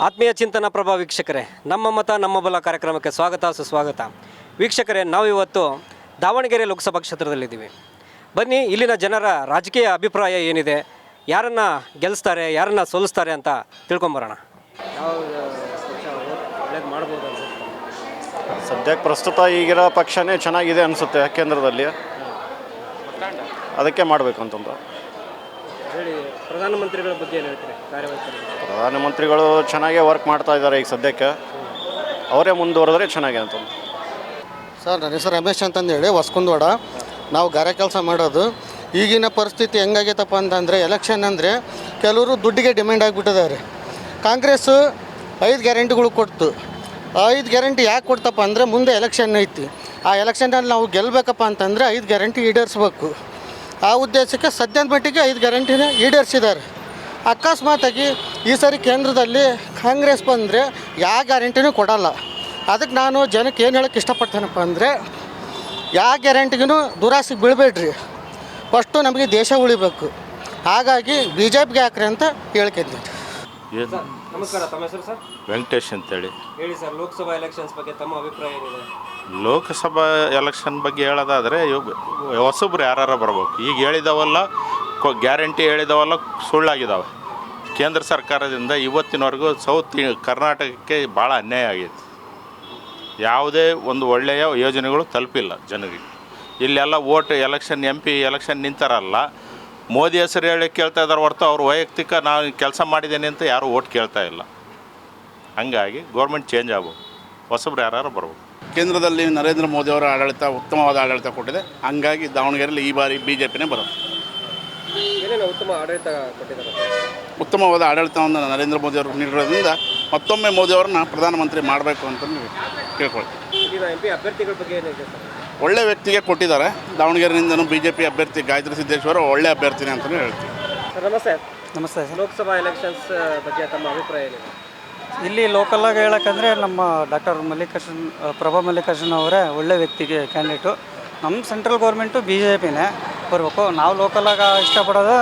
ಆತ್ಮೀಯ ಚಿಂತನ ಪ್ರಭಾ ವೀಕ್ಷಕರೇ, ನಮ್ಮ ಮತ ನಮ್ಮ ಬಲ ಕಾರ್ಯಕ್ರಮಕ್ಕೆ ಸ್ವಾಗತ ಸುಸ್ವಾಗತ. ವೀಕ್ಷಕರೇ, ನಾವಿವತ್ತು ದಾವಣಗೆರೆ ಲೋಕಸಭಾ ಕ್ಷೇತ್ರದಲ್ಲಿದ್ದೀವಿ. ಬನ್ನಿ, ಇಲ್ಲಿನ ಜನರ ರಾಜಕೀಯ ಅಭಿಪ್ರಾಯ ಏನಿದೆ, ಯಾರನ್ನು ಗೆಲ್ಲಿಸ್ತಾರೆ, ಯಾರನ್ನು ಸೋಲಿಸ್ತಾರೆ ಅಂತ ತಿಳ್ಕೊಂಬರೋಣ. ಯಾವ ಪಕ್ಷ ಒಳ್ಳೇದು ಮಾಡ್ಬೋದು ಅನ್ಸುತ್ತೆ? ಸದ್ಯಕ್ಕೆ ಪ್ರಸ್ತುತ ಈಗಿರೋ ಪಕ್ಷನೇ ಚೆನ್ನಾಗಿದೆ ಅನಿಸುತ್ತೆ ಕೇಂದ್ರದಲ್ಲಿ, ಅದಕ್ಕೆ ಮಾಡಬೇಕು ಅಂತಂದು. ಹೇಳಿ, ಪ್ರಧಾನಮಂತ್ರಿಗಳ ಬಗ್ಗೆ ಏನು ಹೇಳ್ತೀರಿ? ಕಾರ್ಯವೈಖರಿ ಪ್ರಧಾನಮಂತ್ರಿಗಳು ಚೆನ್ನಾಗೇ ವರ್ಕ್ ಮಾಡ್ತಾ ಇದ್ದಾರೆ. ಈಗ ಸದ್ಯಕ್ಕೆ ಅವರೇ ಮುಂದುವರೆದ್ರೆ ಚೆನ್ನಾಗಿ ಅಂತಂದು. ಸರ್, ನನ್ನ ಹೆಸರು ರಮೇಶ್ ಅಂತಂದೇಳಿ ಹೊಸಕುಂದವಾಡ. ನಾವು ಗಾರೆ ಕೆಲಸ ಮಾಡೋದು. ಈಗಿನ ಪರಿಸ್ಥಿತಿ ಹೆಂಗಾಗೈತಪ್ಪ ಅಂತಂದರೆ, ಎಲೆಕ್ಷನ್ ಅಂದರೆ ಕೆಲವರು ದುಡ್ಡಿಗೆ ಡಿಮ್ಯಾಂಡ್ ಆಗಿಬಿಟ್ಟಿದ್ದಾರೆ. ಕಾಂಗ್ರೆಸ್ಸು 5 ಗ್ಯಾರಂಟಿಗಳು ಕೊಡ್ತು. 5 ಗ್ಯಾರಂಟಿ ಯಾಕೆ ಕೊಡ್ತಪ್ಪ ಅಂದರೆ, ಮುಂದೆ ಎಲೆಕ್ಷನ್ ಐತಿ. ಆ ಎಲೆಕ್ಷನಲ್ಲಿ ನಾವು ಗೆಲ್ಲಬೇಕಪ್ಪ ಅಂತಂದರೆ 5 ಗ್ಯಾರಂಟಿ ಈಡೇರಿಸ್ಬೇಕು. ಆ ಉದ್ದೇಶಕ್ಕೆ ಸದ್ಯದ ಮಟ್ಟಿಗೆ 5 ಗ್ಯಾರಂಟಿನ ಈಡೇರಿಸಿದ್ದಾರೆ. ಅಕಸ್ಮಾತಾಗಿ ಈ ಸಾರಿ ಕೇಂದ್ರದಲ್ಲಿ ಕಾಂಗ್ರೆಸ್ ಬಂದರೆ ಯಾವ ಗ್ಯಾರಂಟಿನೂ ಕೊಡಲ್ಲ. ಅದಕ್ಕೆ ನಾನು ಜನಕ್ಕೆ ಏನು ಹೇಳೋಕ್ಕೆ ಇಷ್ಟಪಡ್ತೇನಪ್ಪ ಅಂದರೆ, ಯಾವ ಗ್ಯಾರಂಟಿಗೂ ದುರಾಸೆಗೆ ಬೀಳಬೇಡ್ರಿ. ಫಸ್ಟು ನಮಗೆ ದೇಶ ಉಳಿಬೇಕು. ಹಾಗಾಗಿ BJPಗೆ ಹಾಕ್ರಿ ಅಂತ ಹೇಳ್ತಿದ್ದೀನಿ. ನಮಸ್ಕಾರ, ತಮ್ಮ ಹೆಸರು ಸರ್? ವೆಂಕಟೇಶ್ ಅಂತೇಳಿ. ಹೇಳಿ ಸರ್, ಲೋಕಸಭಾ ಎಲೆಕ್ಷನ್ಸ್ ಬಗ್ಗೆ ತಮ್ಮ ಅಭಿಪ್ರಾಯ ಏನಿದೆ? ಲೋಕಸಭಾ ಎಲೆಕ್ಷನ್ ಬಗ್ಗೆ ಹೇಳೋದಾದರೆ ಹೊಸಬ್ರು ಯಾರು ಬರ್ಬೇಕು. ಈಗ ಹೇಳಿದವಲ್ಲ ಗ್ಯಾರಂಟಿ ಹೇಳಿದವಲ್ಲ ಸುಳ್ಳಾಗಿದ್ದಾವೆ. ಕೇಂದ್ರ ಸರ್ಕಾರದಿಂದ ಇವತ್ತಿನವರೆಗೂ ಸೌತ್ ಕರ್ನಾಟಕಕ್ಕೆ ಭಾಳ ಅನ್ಯಾಯ ಆಗೈತೆ. ಯಾವುದೇ ಒಂದು ಒಳ್ಳೆಯ ಯೋಜನೆಗಳು ತಲುಪಿಲ್ಲ ಜನರಿಗೆ. ಇಲ್ಲೆಲ್ಲ ಎಲೆಕ್ಷನ್ MP ಎಲೆಕ್ಷನ್ ನಿಂತಾರಲ್ಲ, ಮೋದಿ ಹೆಸರು ಹೇಳಿ ಕೇಳ್ತಾ ಇದ್ದಾರೆ ಹೊರತು ಅವ್ರು ವೈಯಕ್ತಿಕ ನಾನು ಕೆಲಸ ಮಾಡಿದ್ದೇನೆ ಅಂತ ಯಾರೂ ಓಟ್ ಕೇಳ್ತಾ ಇಲ್ಲ. ಹಂಗಾಗಿ ಗೌರ್ಮೆಂಟ್ ಚೇಂಜ್ ಆಗ್ಬೋದು, ಹೊಸಬ್ರು ಯಾರು ಬರ್ಬೋದು. ಕೇಂದ್ರದಲ್ಲಿ ನರೇಂದ್ರ ಮೋದಿಯವರ ಆಡಳಿತ ಉತ್ತಮವಾದ ಆಡಳಿತ ಕೊಟ್ಟಿದೆ. ಹಂಗಾಗಿ ದಾವಣಗೆರೆಯಲ್ಲಿ ಈ ಬಾರಿ BJPನೇ ಬರುತ್ತೆ. ಏನೇನು ಉತ್ತಮ ಆಡಳಿತ ಕೊಟ್ಟಿದ್ದಾರೆ? ಉತ್ತಮವಾದ ಆಡಳಿತವನ್ನು ನರೇಂದ್ರ ಮೋದಿಯವರು ನೀಡಿರೋದ್ರಿಂದ ಮತ್ತೊಮ್ಮೆ ಮೋದಿಯವರನ್ನ ಪ್ರಧಾನಮಂತ್ರಿ ಮಾಡಬೇಕು ಅಂತ ಕೇಳ್ಕೊಳ್ತೀವಿ. ಇಲ್ಲಿನ MP ಅಭ್ಯರ್ಥಿಗಳ ಬಗ್ಗೆ ಏನಿದೆ ಸರ್? ಒಳ್ಳೆ ವ್ಯಕ್ತಿಗೆ ಕೊಟ್ಟಿದ್ದಾರೆ. ದಾವಣಗೆರೆಯಿಂದನೂ BJP ಅಭ್ಯರ್ಥಿ ಗಾಯತ್ರಿ ಸಿದ್ದೇಶ್ವರ ಒಳ್ಳೆ ಅಭ್ಯರ್ಥಿನೇ ಅಂತಲೇ ಹೇಳ್ತೀವಿ. ಸರ್ ನಮಸ್ತೆ. ನಮಸ್ತೆ ಸರ್. ಲೋಕಸಭಾ ಎಲೆಕ್ಷನ್ಸ್ ಬಗ್ಗೆ ತಮ್ಮ ಅಭಿಪ್ರಾಯ ಏನಿದೆ? ಇಲ್ಲಿ ಲೋಕಲಾಗಿ ಹೇಳೋಕ್ಕಂದರೆ ನಮ್ಮ ಡಾಕ್ಟರ್ ಪ್ರಭಾ ಮಲ್ಲಿಕಾರ್ಜುನ್ ಅವರೇ ಒಳ್ಳೆ ವ್ಯಕ್ತಿಗೆ ಕ್ಯಾಂಡಿಡೇಟು. ನಮ್ಮ ಸೆಂಟ್ರಲ್ ಗೌರ್ಮೆಂಟು BJPನೇ ಬರಬೇಕು. ನಾವು ಲೋಕಲಾಗಿ ಇಷ್ಟಪಡೋದು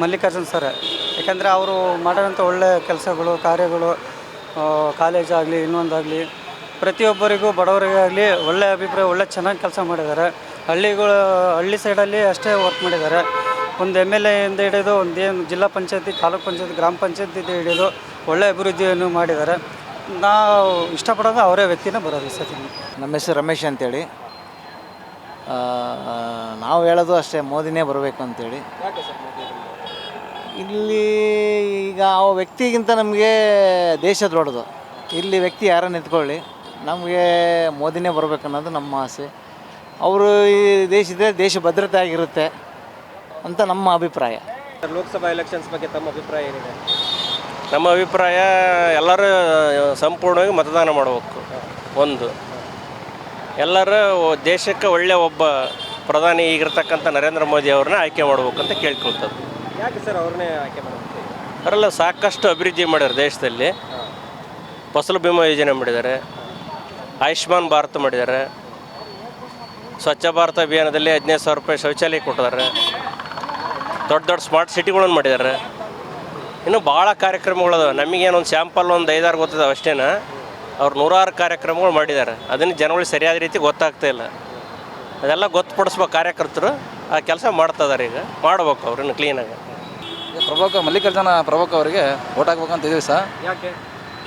ಮಲ್ಲಿಕಾರ್ಜುನ್ ಸರ್. ಯಾಕೆಂದರೆ ಅವರು ಮಾಡೋಂಥ ಒಳ್ಳೆ ಕೆಲಸಗಳು, ಕಾರ್ಯಗಳು, ಕಾಲೇಜಾಗಲಿ ಇನ್ನೊಂದಾಗಲಿ ಪ್ರತಿಯೊಬ್ಬರಿಗೂ ಬಡವರಿಗಾಗಲಿ ಒಳ್ಳೆಯ ಅಭಿಪ್ರಾಯ, ಒಳ್ಳೆ ಚೆನ್ನಾಗಿ ಕೆಲಸ ಮಾಡಿದ್ದಾರೆ. ಹಳ್ಳಿ ಸೈಡಲ್ಲಿ ಅಷ್ಟೇ ವರ್ಕ್ ಮಾಡಿದ್ದಾರೆ. ಒಂದು MLA ಇಂದ ಹಿಡಿದು ಒಂದೇನು ಜಿಲ್ಲಾ ಪಂಚಾಯತಿ, ತಾಲೂಕು ಪಂಚಾಯತಿ, ಗ್ರಾಮ ಪಂಚಾಯತಿಯಿಂದ ಹಿಡಿದು ಒಳ್ಳೆ ಅಭಿವೃದ್ಧಿಯನ್ನು ಮಾಡಿದ್ದಾರೆ. ನಾವು ಇಷ್ಟಪಡೋದು ಅವರೇ ವ್ಯಕ್ತಿನೇ ಬರೋದು ಸರ್. ನಮ್ಮ ಹೆಸರು ರಮೇಶ್ ಅಂತೇಳಿ. ನಾವು ಹೇಳೋದು ಅಷ್ಟೇ, ಮೋದಿನೇ ಬರಬೇಕು ಅಂತೇಳಿ. ಇಲ್ಲಿ ಈಗ ಆ ವ್ಯಕ್ತಿಗಿಂತ ನಮಗೆ ದೇಶ ದೊಡ್ಡದು. ಇಲ್ಲಿ ವ್ಯಕ್ತಿ ಯಾರನ್ನು ನಿಂತ್ಕೊಳ್ಳಿ, ನಮಗೆ ಮೋದಿನೇ ಬರಬೇಕು ಅನ್ನೋದು ನಮ್ಮ ಆಸೆ. ಅವರು ಈ ದೇಶ ಭದ್ರತೆ ಆಗಿರುತ್ತೆ ಅಂತ ನಮ್ಮ ಅಭಿಪ್ರಾಯ. ಲೋಕಸಭಾ ಎಲೆಕ್ಷನ್ಸ್ ಬಗ್ಗೆ ತಮ್ಮ ಅಭಿಪ್ರಾಯ ಏನಿದೆ? ನಮ್ಮ ಅಭಿಪ್ರಾಯ, ಎಲ್ಲರೂ ಸಂಪೂರ್ಣವಾಗಿ ಮತದಾನ ಮಾಡಬೇಕು. ಒಂದು ಎಲ್ಲರೂ ದೇಶಕ್ಕೆ ಒಳ್ಳೆಯ ಒಬ್ಬ ಪ್ರಧಾನಿ ಈಗಿರ್ತಕ್ಕಂಥ ನರೇಂದ್ರ ಮೋದಿ ಅವ್ರನ್ನ ಆಯ್ಕೆ ಮಾಡ್ಬೇಕು ಅಂತ ಕೇಳ್ಕೊಳ್ತದೆ. ಯಾಕೆ ಸರ್ ಅವ್ರನ್ನೇ ಆಯ್ಕೆ ಮಾಡಬೇಕು? ಅವರೆಲ್ಲ ಸಾಕಷ್ಟು ಅಭಿವೃದ್ಧಿ ಮಾಡಿದ್ದಾರೆ ದೇಶದಲ್ಲಿ. ಫಸಲು ಬಿಮಾ ಯೋಜನೆ ಮಾಡಿದ್ದಾರೆ, ಆಯುಷ್ಮಾನ್ ಭಾರತ ಮಾಡಿದ್ದಾರೆ, ಸ್ವಚ್ಛ ಭಾರತ ಅಭಿಯಾನದಲ್ಲಿ 15,000 ರೂಪಾಯಿ ಶೌಚಾಲಯ ಕೊಟ್ಟಿದ್ದಾರೆ, ದೊಡ್ಡ ದೊಡ್ಡ ಸ್ಮಾರ್ಟ್ ಸಿಟಿಗಳನ್ನು ಮಾಡಿದ್ದಾರೆ. ಇನ್ನೂ ಭಾಳ ಕಾರ್ಯಕ್ರಮಗಳದಾವೆ. ನಮಗೇನೊಂದು ಸ್ಯಾಂಪಲ್ ಒಂದು 5-6 ಗೊತ್ತಿದ್ದಾವೆ ಅಷ್ಟೇನ. ಅವ್ರು 100 ಕಾರ್ಯಕ್ರಮಗಳು ಮಾಡಿದ್ದಾರೆ. ಅದನ್ನು ಜನಗಳಿಗೆ ಸರಿಯಾದ ರೀತಿ ಗೊತ್ತಾಗ್ತಾ ಇಲ್ಲ. ಅದೆಲ್ಲ ಗೊತ್ತುಪಡಿಸ್ಬೇಕು ಕಾರ್ಯಕರ್ತರು. ಆ ಕೆಲಸ ಮಾಡ್ತಿದ್ದಾರೆ. ಈಗ ಮಾಡ್ಬೇಕು ಅವ್ರನ್ನ ಕ್ಲೀನಾಗಿ. ಮಲ್ಲಿಕಾರ್ಜುನ ಅವರಿಗೆ ಓಟ್ ಹಾಕ್ಬೇಕಂತ ಇದೀವಿ ಸರ್.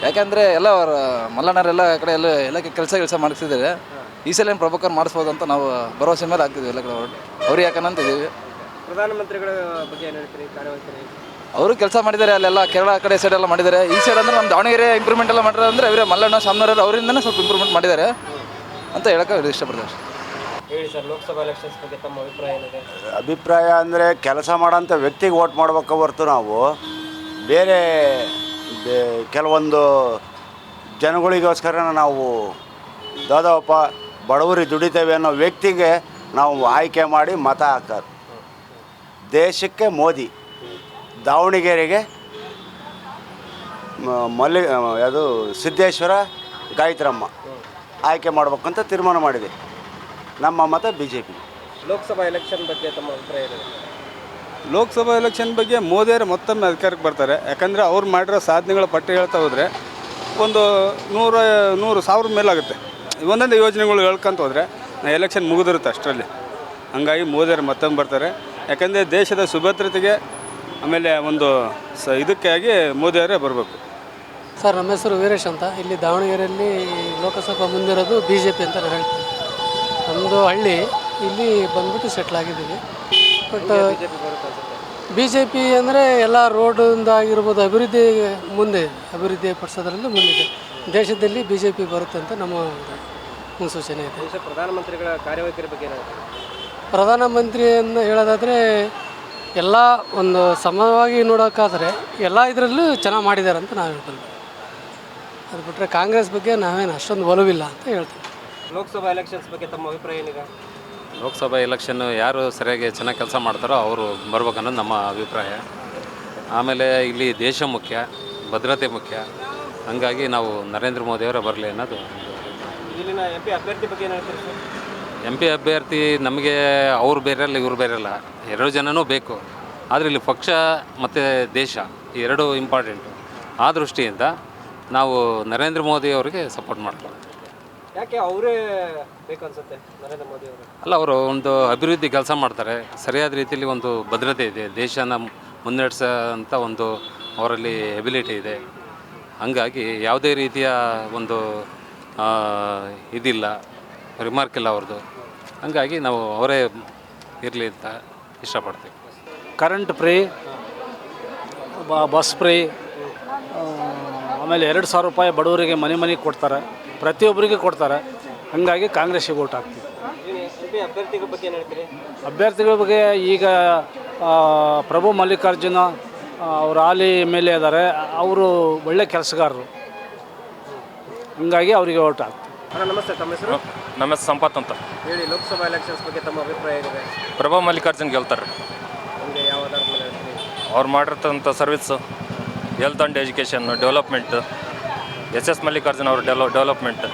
ಯಾಕೆಂದರೆ ಎಲ್ಲ ಅವ್ರ ಮಲ್ಲಣ್ಣರೆಲ್ಲ ಕಡೆ ಎಲ್ಲ ಕೆಲಸ ಮಾಡಿಸಿದ್ದಾರೆ. ಈ ಸಲ ಏನು ಪ್ರಭಾಕರ್ ಮಾಡಿಸ್ಬೋದು ಅಂತ ನಾವು ಭರವಸೆ ಮೇಲೆ ಆಗ್ತಿದ್ವಿ. ಎಲ್ಲ ಕಡೆ ಅವ್ರಿಗೆ ಯಾಕಂತ ಇದ್ದೀವಿ. ಪ್ರಧಾನಮಂತ್ರಿಗಳ ಬಗ್ಗೆ ಏನು ಹೇಳ್ತೀರಿ? ಕಾರ್ಯವೈಖರಿ ಅವರು ಕೆಲಸ ಮಾಡಿದ್ದಾರೆ. ಅಲ್ಲೆಲ್ಲ ಕೇರಳ ಕಡೆ ಸೈಡೆಲ್ಲ ಮಾಡಿದ್ದಾರೆ. ಈ ಸೈಡ್ ಅಂದರೆ ನಮ್ಮ ದಾವಣಗೆರೆ ಇಂಪ್ರೂವ್ಮೆಂಟ್ ಎಲ್ಲ ಮಾಡಿದ್ರೆ ಅಂದರೆ ಅವರೇ ಮಲ್ಲಣ್ಣ ಶಾಮನವರ ಅವರಿಂದನೇ ಸ್ವಲ್ಪ ಇಂಪ್ರೂವ್ಮೆಂಟ್ ಮಾಡಿದ್ದಾರೆ ಅಂತ ಹೇಳೋಕ್ಕೆ ಇಷ್ಟಪಡ್ತಾರೆ. ಹೇಳಿ ಸರ್, ಲೋಕಸಭಾ ಎಲೆಕ್ಷನ್ಸ್ ಬಗ್ಗೆ ತಮ್ಮ ಅಭಿಪ್ರಾಯ ಏನಿದೆ? ಅಭಿಪ್ರಾಯ ಅಂದರೆ ಕೆಲಸ ಮಾಡೋಂಥ ವ್ಯಕ್ತಿಗೆ ವೋಟ್ ಮಾಡಬೇಕು ಹೊರತು ನಾವು ಬೇರೆ ಕೆಲವೊಂದು ಜನಗಳಿಗೋಸ್ಕರ ನಾವು ದಾದಾವಪ್ಪ ಬಡವರಿಗೆ ದುಡಿತೇವೆ ಅನ್ನೋ ವ್ಯಕ್ತಿಗೆ ನಾವು ಆಯ್ಕೆ ಮಾಡಿ ಮತ ಹಾಕೋದು. ದೇಶಕ್ಕೆ ಮೋದಿ, ದಾವಣಗೆರೆಗೆ ಅದು ಸಿದ್ದೇಶ್ವರ, ಗಾಯತ್ರಮ್ಮ ಆಯ್ಕೆ ಮಾಡ್ಬೇಕಂತ ತೀರ್ಮಾನ ಮಾಡಿದೆ. ನಮ್ಮ ಮತ BJP. ಲೋಕಸಭಾ ಎಲೆಕ್ಷನ್ ಬಗ್ಗೆ ತಮ್ಮ ಅಭಿಪ್ರಾಯ ಏನಿದೆ? ಲೋಕಸಭಾ ಎಲೆಕ್ಷನ್ ಬಗ್ಗೆ ಮೋದಿಯವರು ಮತ್ತೊಮ್ಮೆ ಅಧಿಕಾರಕ್ಕೆ ಬರ್ತಾರೆ. ಯಾಕಂದರೆ ಅವ್ರು ಮಾಡಿರೋ ಸಾಧನೆಗಳ ಪಟ್ಟಿ ಹೇಳ್ತಾ ಹೋದರೆ ಒಂದು 100,000 ಮೇಲಾಗುತ್ತೆ. ಒಂದೊಂದು ಯೋಜನೆಗಳು ಹೇಳ್ಕೊಂತ ಹೋದರೆ ಎಲೆಕ್ಷನ್ ಮುಗಿದಿರುತ್ತೆ ಅಷ್ಟರಲ್ಲಿ. ಹಂಗಾಗಿ ಮೋದಿಯವರು ಮತ್ತೊಮ್ಮೆ ಬರ್ತಾರೆ. ಯಾಕಂದರೆ ದೇಶದ ಸುಭದ್ರತೆಗೆ ಆಮೇಲೆ ಒಂದು ಇದಕ್ಕಾಗಿ ಮೋದಿಯವರೇ ಬರಬೇಕು. ಸರ್, ನಮ್ಮ ಹೆಸರು ವೀರೇಶ್ ಅಂತ. ಇಲ್ಲಿ ದಾವಣಗೆರೆಯಲ್ಲಿ ಲೋಕಸಭಾ ಮುಂದಿರೋದು BJP ಅಂತ ನಾನು ಹೇಳ್ತೀನಿ. ನಮ್ಮದು ಹಳ್ಳಿ, ಇಲ್ಲಿ ಬಂದ್ಬಿಟ್ಟು ಸೆಟ್ಲ್ ಆಗಿದ್ದೀವಿ. ಬಟ್ BJP ಅಂದರೆ ಎಲ್ಲ ರೋಡಿಂದ ಆಗಿರ್ಬೋದು, ಅಭಿವೃದ್ಧಿ ಪಡಿಸೋದ್ರಲ್ಲಿ ಮುಂದಿದೆ. ದೇಶದಲ್ಲಿ BJP ಬರುತ್ತೆ ಅಂತ ನಮ್ಮ ಮುನ್ಸೂಚನೆ ಇದೆ. ದೇಶ ಪ್ರಧಾನಮಂತ್ರಿಗಳ ಕಾರ್ಯವೈಖರಿ ಬಗ್ಗೆ ಪ್ರಧಾನಮಂತ್ರಿಯನ್ನು ಹೇಳೋದಾದರೆ ಎಲ್ಲ ಒಂದು ಸಮವಾಗಿ ನೋಡೋಕ್ಕಾದರೆ ಎಲ್ಲ ಇದರಲ್ಲೂ ಚೆನ್ನಾಗಿ ಮಾಡಿದ್ದಾರೆ ಅಂತ ನಾವು ಹೇಳ್ಬೋದು. ಅದು ಬಿಟ್ಟರೆ ಕಾಂಗ್ರೆಸ್ ಬಗ್ಗೆ ನಾವೇನು ಅಷ್ಟೊಂದು ಒಲವಿಲ್ಲ ಅಂತ ಹೇಳ್ತೀವಿ. ಲೋಕಸಭಾ ಎಲೆಕ್ಷನ್ಸ್ ಬಗ್ಗೆ ತಮ್ಮ ಅಭಿಪ್ರಾಯ ಏನಿದೆ? ಲೋಕಸಭಾ ಎಲೆಕ್ಷನ್ನು ಯಾರು ಸರಿಯಾಗಿ ಚೆನ್ನಾಗಿ ಕೆಲಸ ಮಾಡ್ತಾರೋ ಅವರು ಬರ್ಬೇಕನ್ನೋದು ನಮ್ಮ ಅಭಿಪ್ರಾಯ. ಆಮೇಲೆ ಇಲ್ಲಿ ದೇಶ ಮುಖ್ಯ, ಭದ್ರತೆ ಮುಖ್ಯ. ಹಾಗಾಗಿ ನಾವು ನರೇಂದ್ರ ಮೋದಿಯವರೇ ಬರಲಿ ಅನ್ನೋದು. ಇಲ್ಲಿನ MP ಅಭ್ಯರ್ಥಿ ಬಗ್ಗೆ ಏನು ಹೇಳ್ತೀರಿ ಸರ್? MP ಅಭ್ಯರ್ಥಿ ನಮಗೆ ಅವ್ರು ಬೇರೆಲ್ಲ ಇವ್ರು ಬೇರೆಲ್ಲ, ಎರಡು ಜನನೂ ಬೇಕು. ಆದರೆ ಇಲ್ಲಿ ಪಕ್ಷ ಮತ್ತು ದೇಶ ಎರಡೂ ಇಂಪಾರ್ಟೆಂಟು. ಆ ದೃಷ್ಟಿಯಿಂದ ನಾವು ನರೇಂದ್ರ ಮೋದಿ ಅವರಿಗೆ ಸಪೋರ್ಟ್ ಮಾಡ್ತೀವಿ. ಯಾಕೆ ಅವರೇ ಬೇಕನ್ಸುತ್ತೆ ನರೇಂದ್ರ ಮೋದಿ ಅವರು? ಅಲ್ಲ, ಅವರು ಒಂದು ಅಭಿವೃದ್ಧಿ ಕೆಲಸ ಮಾಡ್ತಾರೆ, ಸರಿಯಾದ ರೀತಿಯಲ್ಲಿ ಒಂದು ಭದ್ರತೆ ಇದೆ, ದೇಶನ ಮುನ್ನಡೆಸೋಂಥ ಒಂದು ಅವರಲ್ಲಿ ಎಬಿಲಿಟಿ ಇದೆ. ಹಾಗಾಗಿ ಯಾವುದೇ ರೀತಿಯ ಒಂದು ಇದಿಲ್ಲ, ರಿಮಾರ್ಕ್ ಇಲ್ಲ ಅವ್ರದ್ದು. ಹಾಗಾಗಿ ನಾವು ಅವರೇ ಇರಲಿ ಅಂತ ಇಷ್ಟಪಡ್ತೀವಿ. ಕರೆಂಟ್ ಫ್ರೀ, ಬಸ್ ಫ್ರೀ, ಆಮೇಲೆ 2,000 ರೂಪಾಯಿ ಬಡವರಿಗೆ ಮನೆ ಕೊಡ್ತಾರೆ, ಪ್ರತಿಯೊಬ್ಬರಿಗೆ ಕೊಡ್ತಾರೆ. ಹಾಗಾಗಿ ಕಾಂಗ್ರೆಸ್ಸಿಗೆ ಓಟ್ ಹಾಕ್ತೀವಿ. ಅಭ್ಯರ್ಥಿಗಳ ಬಗ್ಗೆ ಏನು ಹೇಳ್ತೀರಿ? ಅಭ್ಯರ್ಥಿಗಳ ಬಗ್ಗೆ ಈಗ ಪ್ರಭು ಮಲ್ಲಿಕಾರ್ಜುನ ಅವರು ಹಾಲಿ MLA ಇದ್ದಾರೆ. ಅವರು ಒಳ್ಳೆ ಕೆಲಸಗಾರರು, ಹಂಗಾಗಿ ಅವರಿಗೆ ಓಟ್ ಹಾಕ್ತೀವಿ. ನಮಸ್ತೆ, ತಮ್ಮ ಹೆಸರು? ನಮ್ಮ ಹೆಸರು ಸಂಪತ್ ಅಂತ ಹೇಳಿ, ಲೋಕಸಭಾ ಎಲೆಕ್ಷನ್ಸ್ ಬಗ್ಗೆ ತಮ್ಮ ಅಭಿಪ್ರಾಯ ಏನಿದೆ? ಪ್ರಭು ಮಲ್ಲಿಕಾರ್ಜುನ್ ಗೆಲ್ತಾರೆ. ನಿಮಗೆ ಯಾವ ಆಧಾರದ ಮೇಲೆ ಹೇಳ್ತೀರಿ? ಅವ್ರು ಮಾಡಿರ್ತಂಥ service, health and education, development, SS Mallikarjun ಅವರು ಡೆವಲಪ್ಮೆಂಟ್,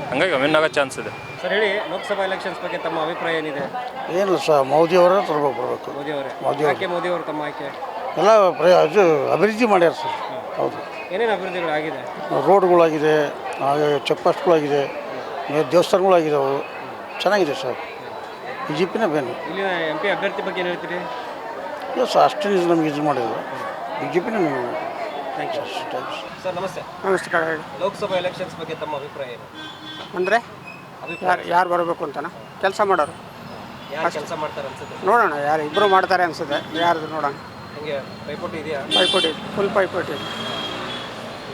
ಹಂಗಾಗಿ ವಿನ್ ಆಗೋ ಚಾನ್ಸ್ ಇದೆ. ಸರ್ ಹೇಳಿ, ಲೋಕಸಭಾ ಎಲೆಕ್ಷನ್ಸ್ ಬಗ್ಗೆ ತಮ್ಮ ಅಭಿಪ್ರಾಯ ಏನಿದೆ? ಏನಿಲ್ಲ ಸರ್, ಮೋದಿಯವರೇ ಬರಬೇಕು. ಮೋದಿ ಯಾಕೆ ಮೋದಿ ಅವರು ತಮ್ಮ ಆಯ್ಕೆ? ಎಲ್ಲ ಅದು ಅಭಿವೃದ್ಧಿ ಮಾಡ್ಯಾರ ಸರ್. ಹೌದು, ಏನೇನು ಅಭಿವೃದ್ಧಿಗಳಾಗಿದೆ? ರೋಡ್ಗಳಾಗಿದೆ, ಚೆಕ್ ಪೋಸ್ಟ್ಗಳಾಗಿದೆ, ದೇವಸ್ಥಾನಗಳಾಗಿದ್ದಾವೆ, ಚೆನ್ನಾಗಿದೆ ಸರ್. BJPನೇ ಬೇನು. ಇಲ್ಲಿನ MP ಅಭ್ಯರ್ಥಿ ಬಗ್ಗೆ ಏನು ಹೇಳ್ತೀರಿ? ಇಲ್ಲ ಸರ್, ಅಷ್ಟೇನು ನಮ್ಗೆ ಇದು ಮಾಡಿದ್ರು. BJPನೇ. Thank you sir. ನಮಸ್ತೆ. ನಮಸ್ಕಾರ. ಲೋಕಸಭಾ ಎಲೆಕ್ಷನ್ಸ್ ಬಗ್ಗೆ ತಮ್ಮ ಅಭಿಪ್ರಾಯ ಏನು? ಅಂದರೆ ಯಾರು ಬರಬೇಕು ಅಂತನಾ? ಕೆಲಸ ಮಾಡೋರು ಯಾರು ಕೆಲಸ ಮಾಡ್ತಾರೆ ಅನ್ಸುತ್ತೆ? ನೋಡೋಣ, ಯಾರು ಇಬ್ಬರು ಮಾಡ್ತಾರೆ ಅನ್ಸುತ್ತೆ. ಯಾರ್ದು ನೋಡೋಣ. ಹಂಗೆ ಪೈಪೋಟಿ ಇದೆಯಾ? ಪೈಪೋಟಿ, ಫುಲ್ ಪೈಪೋಟಿ.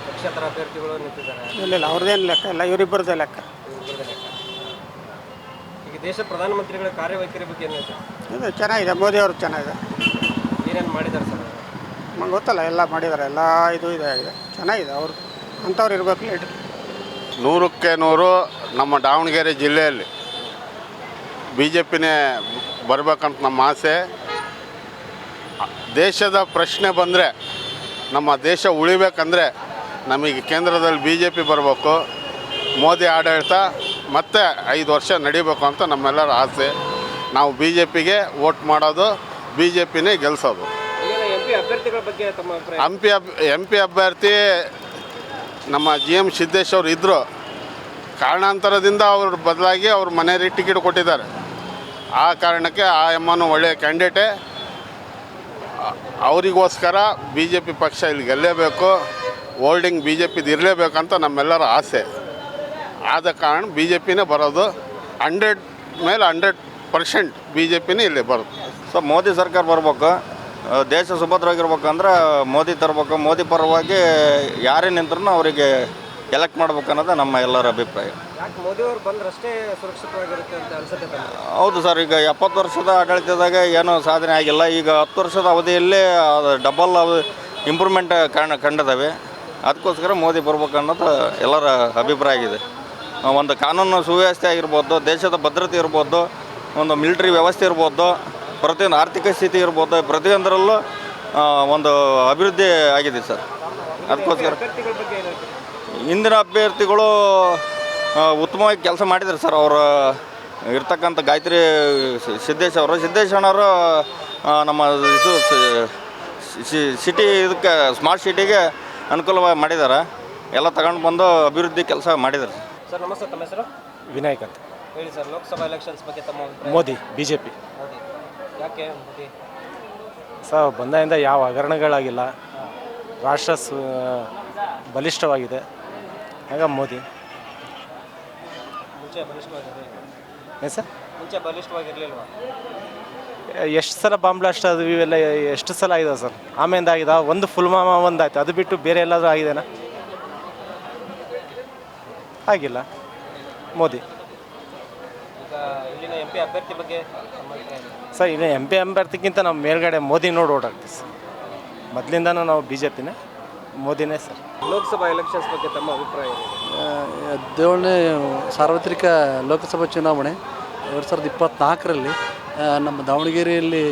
ಪಕ್ಷೇತರ ಅಭ್ಯರ್ಥಿಗಳು ನಿಂತಿದ್ದಾರೆ. ಇಲ್ಲ, ಅವ್ರದ್ದೇನು ಲೆಕ್ಕ ಇಲ್ಲ, ಇವರಿಬ್ಬರದೇ ಲೆಕ್ಕ. ಈಗ ದೇಶ ಪ್ರಧಾನಮಂತ್ರಿಗಳ ಕಾರ್ಯವೈಖರಿ ಬಗ್ಗೆ ಏನು ಹೇಳ್ತೀವಿ? ಇದು ಚೆನ್ನಾಗಿದೆ, ಮೋದಿ ಅವರು ಚೆನ್ನಾಗಿದೆ. ಏನೇನು ಮಾಡಿದ್ದಾರೆ ಸರ್? ನಮ್ಗೆ ಗೊತ್ತಲ್ಲ, ಎಲ್ಲ ಮಾಡಿದ್ದಾರೆ, ಎಲ್ಲ ಇದು ಆಗಿದೆ, ಚೆನ್ನಾಗಿದೆ. ಅವರು ಅಂಥವ್ರು ಇರಬೇಕು. ಲೀಡ್ರ್ 100ಕ್ಕೆ 100 ನಮ್ಮ ದಾವಣಗೆರೆ ಜಿಲ್ಲೆಯಲ್ಲಿ BJPನೇ ಬರಬೇಕಂತ ನಮ್ಮ ಆಸೆ. ದೇಶದ ಪ್ರಶ್ನೆ ಬಂದರೆ, ನಮ್ಮ ದೇಶ ಉಳಿಬೇಕಂದ್ರೆ ನಮಗೆ ಕೇಂದ್ರದಲ್ಲಿ BJP ಬರಬೇಕು. ಮೋದಿ ಆಡಳಿತ ಮತ್ತೆ 5 ವರ್ಷ ನಡಿಬೇಕು ಅಂತ ನಮ್ಮೆಲ್ಲರ ಆಸೆ. ನಾವು BJPಗೆ ವೋಟ್ ಮಾಡೋದು, BJPನೇ ಗೆಲ್ಲಿಸೋದು. MP ಅಭ್ಯರ್ಥಿಗಳ ಬಗ್ಗೆ ತಮ್ಮ ಅಭಿಪ್ರಾಯ? MP ಅಭ್ಯರ್ಥಿ ನಮ್ಮ GM ಸಿದ್ದೇಶ್ವರು ಇದ್ದರು. ಕಾರಣಾಂತರದಿಂದ ಅವರು ಬದಲಾಗಿ ಅವ್ರ ಮನೆ ಟಿಕೆಟ್ ಕೊಟ್ಟಿದ್ದಾರೆ. ಆ ಕಾರಣಕ್ಕೆ ಆ ಎಮ್ಮನು ಒಳ್ಳೆಯ ಕ್ಯಾಂಡಿಡೇಟೇ. ಅವರಿಗೋಸ್ಕರ BJP ಪಕ್ಷ ಇಲ್ಲಿ ಗೆಲ್ಲೇಬೇಕು, ಹೋಲ್ಡಿಂಗ್ BJPದು ಇರಲೇಬೇಕಂತ ನಮ್ಮೆಲ್ಲರ ಆಸೆ. ಆದ ಕಾರಣ BJPನೇ ಬರೋದು. 100 ಮೇಲೆ 100% BJPನೇ ಇಲ್ಲಿ ಬರೋದು. ಸೊ ಮೋದಿ ಸರ್ಕಾರ ಬರ್ಬೇಕು, ದೇಶ ಸುಭದ್ರವಾಗಿರ್ಬೇಕಂದ್ರೆ ಮೋದಿ ತರಬೇಕು. ಮೋದಿ ಪರವಾಗಿ ಯಾರೇ ನಿಂತ್ರೂ ಅವರಿಗೆ ಎಲೆಕ್ಟ್ ಮಾಡ್ಬೇಕು ಅನ್ನೋದು ನಮ್ಮ ಎಲ್ಲರ ಅಭಿಪ್ರಾಯ. ಯಾಕೆ ಮೋದಿ ಅವರು ಬಂದ್ರಷ್ಟೇ ಸುರಕ್ಷಿತವಾಗಿರುತ್ತೆ ಅಂತ ಅನ್ಸುತ್ತೆ? ಹೌದು ಸರ್, ಈಗ 70 ವರ್ಷದ ಆಡಳಿತದಾಗ ಏನೂ ಸಾಧನೆ ಆಗಿಲ್ಲ. ಈಗ 10 ವರ್ಷದ ಅವಧಿಯಲ್ಲಿ ಡಬಲ್ ಇಂಪ್ರೂವ್ಮೆಂಟ್ ಕಂಡಿದ್ದಾವೆ. ಅದಕ್ಕೋಸ್ಕರ ಮೋದಿ ಬರ್ಬೇಕು ಅನ್ನೋದು ಎಲ್ಲರ ಅಭಿಪ್ರಾಯ ಆಗಿದೆ. ಒಂದು ಕಾನೂನು ಸುವ್ಯವಸ್ಥೆ ಆಗಿರ್ಬೋದು, ದೇಶದ ಭದ್ರತೆ ಇರ್ಬೋದು, ಒಂದು ಮಿಲಿಟ್ರಿ ವ್ಯವಸ್ಥೆ ಇರ್ಬೋದು, ಪ್ರತಿಯೊಂದು ಆರ್ಥಿಕ ಸ್ಥಿತಿ ಇರ್ಬೋದು, ಪ್ರತಿಯೊಂದರಲ್ಲೂ ಒಂದು ಅಭಿವೃದ್ಧಿ ಆಗಿದೆ ಸರ್. ಅದಕ್ಕೋಸ್ಕರ ಹಿಂದಿನ ಅಭ್ಯರ್ಥಿಗಳು ಉತ್ತಮವಾಗಿ ಕೆಲಸ ಮಾಡಿದ್ದಾರೆ ಸರ್. ಅವರು ಇರ್ತಕ್ಕಂಥ ಗಾಯತ್ರಿ ಸಿದ್ದೇಶ್ ಅಣ್ಣವರು ನಮ್ಮ ಇದು ಸಿಟಿ ಇದಕ್ಕೆ ಸ್ಮಾರ್ಟ್ ಸಿಟಿಗೆ ಅನುಕೂಲವಾಗಿ ಮಾಡಿದ್ದಾರೆ. ಎಲ್ಲ ತಗೊಂಡು ಬಂದು ಅಭಿವೃದ್ಧಿ ಕೆಲಸ ಮಾಡಿದ್ದಾರೆ. ಸರ್ ನಮಸ್ತೆ, ತಮ್ಮ ಹೆಸರು? ವಿನಾಯಕ್ ಅಂತ. ಹೇಳಿ ಸರ್, ಲೋಕಸಭಾ ಎಲೆಕ್ಷನ್ಸ್ ಬಗ್ಗೆ ತಮ್ಮ ಅಭಿಪ್ರಾಯ? ಮೋದಿ, BJP. ಮೋದಿ ಯಾಕೆ ಮೋದಿ? ಸರ್ ಬಂದಾಗಿಂದ ಯಾವ ಹಗರಣಗಳಾಗಿಲ್ಲ, ರಾಷ್ಟ್ರ ಬಲಿಷ್ಠವಾಗಿದೆ, ಆಗ ಮೋದಿ. ಮುಂಚೆ ಬಲಿಷ್ಠವಾಗಿರಲಿಲ್ಲ ಏನು ಸರ್? ಮುಂಚೆ ಬಲಿಷ್ಠವಾಗಿರಲಿಲ್ವಾ? ಎಷ್ಟು ಸಲ ಬಾಂಬ್ ಬ್ಲಾಸ್ಟ್ ಅದು ಇವೆಲ್ಲ ಎಷ್ಟು ಸಲ ಆಗಿದೆ ಸರ್? ಆಮೇಲೆ ಆಗಿದೆ ಒಂದು ಫುಲ್ವಾಮಾ ಒಂದಾಯ್ತು, ಅದು ಬಿಟ್ಟು ಬೇರೆ ಎಲ್ಲಾದರೂ ಆಗಿದೆನಾ? ಆಗಿಲ್ಲ. ಮೋದಿ. ಈಗ ಇಲ್ಲಿನ MP ಅಭ್ಯರ್ಥಿ ಬಗ್ಗೆ ತಮ್ಮ ಅಭಿಪ್ರಾಯ ಏನು? ಸರ್ ಇಲ್ಲಿ MP ಅಭ್ಯರ್ಥಿಗಿಂತ ನಾವು ಮೇಲ್ಗಡೆ ಮೋದಿ ನೋಡಿ ಓಡಾಡ್ತೀವಿ ಸರ್. ಮೊದಲಿಂದನೂ ನಾವು BJPನೇ, ಮೋದಿನೇ ಸರ್. ಲೋಕಸಭಾ ಎಲೆಕ್ಷನ್ಸ್ ಬಗ್ಗೆ ತಮ್ಮ ಅಭಿಪ್ರಾಯ ಏನಿದೆ? 17ನೇ ಸಾರ್ವತ್ರಿಕ ಲೋಕಸಭಾ ಚುನಾವಣೆ 2024ರಲ್ಲಿ ನಮ್ಮ ದಾವಣಗೆರೆಯಲ್ಲಿ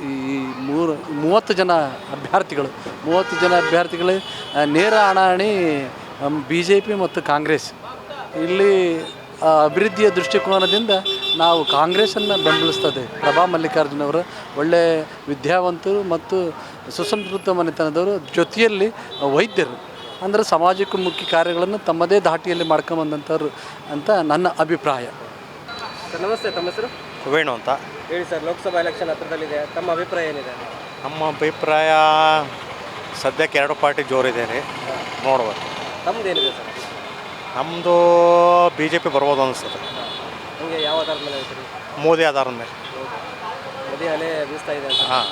ಈ 30 ಜನ ಅಭ್ಯರ್ಥಿಗಳು ನೇರ ಹಣಾಹಣಿ BJP ಮತ್ತು ಕಾಂಗ್ರೆಸ್. ಇಲ್ಲಿ ಅಭಿವೃದ್ಧಿಯ ದೃಷ್ಟಿಕೋನದಿಂದ ನಾವು ಕಾಂಗ್ರೆಸ್ಸನ್ನು ಬೆಂಬಲಿಸ್ತದೆ. ಪ್ರಭಾ ಮಲ್ಲಿಕಾರ್ಜುನ್ ಅವರು ಒಳ್ಳೆಯ ವಿದ್ಯಾವಂತರು ಮತ್ತು ಸುಸಂಸ್ಕೃತ ಮನೆತನದವರು, ಜೊತೆಯಲ್ಲಿ ವೈದ್ಯರು, ಅಂದರೆ ಸಮಾಜಕ್ಕೆ ಮುಖ್ಯ ಕಾರ್ಯಗಳನ್ನು ತಮ್ಮದೇ ಧಾಟಿಯಲ್ಲಿ ಮಾಡ್ಕೊಂಬಂದಂಥವ್ರು ಅಂತ ನನ್ನ ಅಭಿಪ್ರಾಯ. ಸರ್ ನಮಸ್ತೆ, ತಮ್ಮ ಹೆಸರು? ವೇಣು ಅಂತ. ಹೇಳಿ ಸರ್, ಲೋಕಸಭಾ ಎಲೆಕ್ಷನ್ ಹತ್ರದಲ್ಲಿದೆ, ತಮ್ಮ ಅಭಿಪ್ರಾಯ ಏನಿದೆ? ನಮ್ಮ ಅಭಿಪ್ರಾಯ ಸದ್ಯಕ್ಕೆ 2 ಪಾರ್ಟಿ ಜೋರಿದೆ ರೀ, ನೋಡ್ಬೇಕು. ತಮ್ಮದೇನಿದೆ ಸರ್? ನಮ್ಮದು BJP ಬರ್ಬೋದು ಅನಿಸ್ತದೆ. ಹಂಗೆ ಯಾವ ಆಧಾರದ ಮೇಲೆ ಹೇಳ್ತೀರಿ? ಮೋದಿ ಆಧಾರದ ಮೇಲೆ. ಮೋದಿ ಅಲೆ ಬೀಸ್ತಾ ಇದೆ ಅಂತ. ಹಾಂ.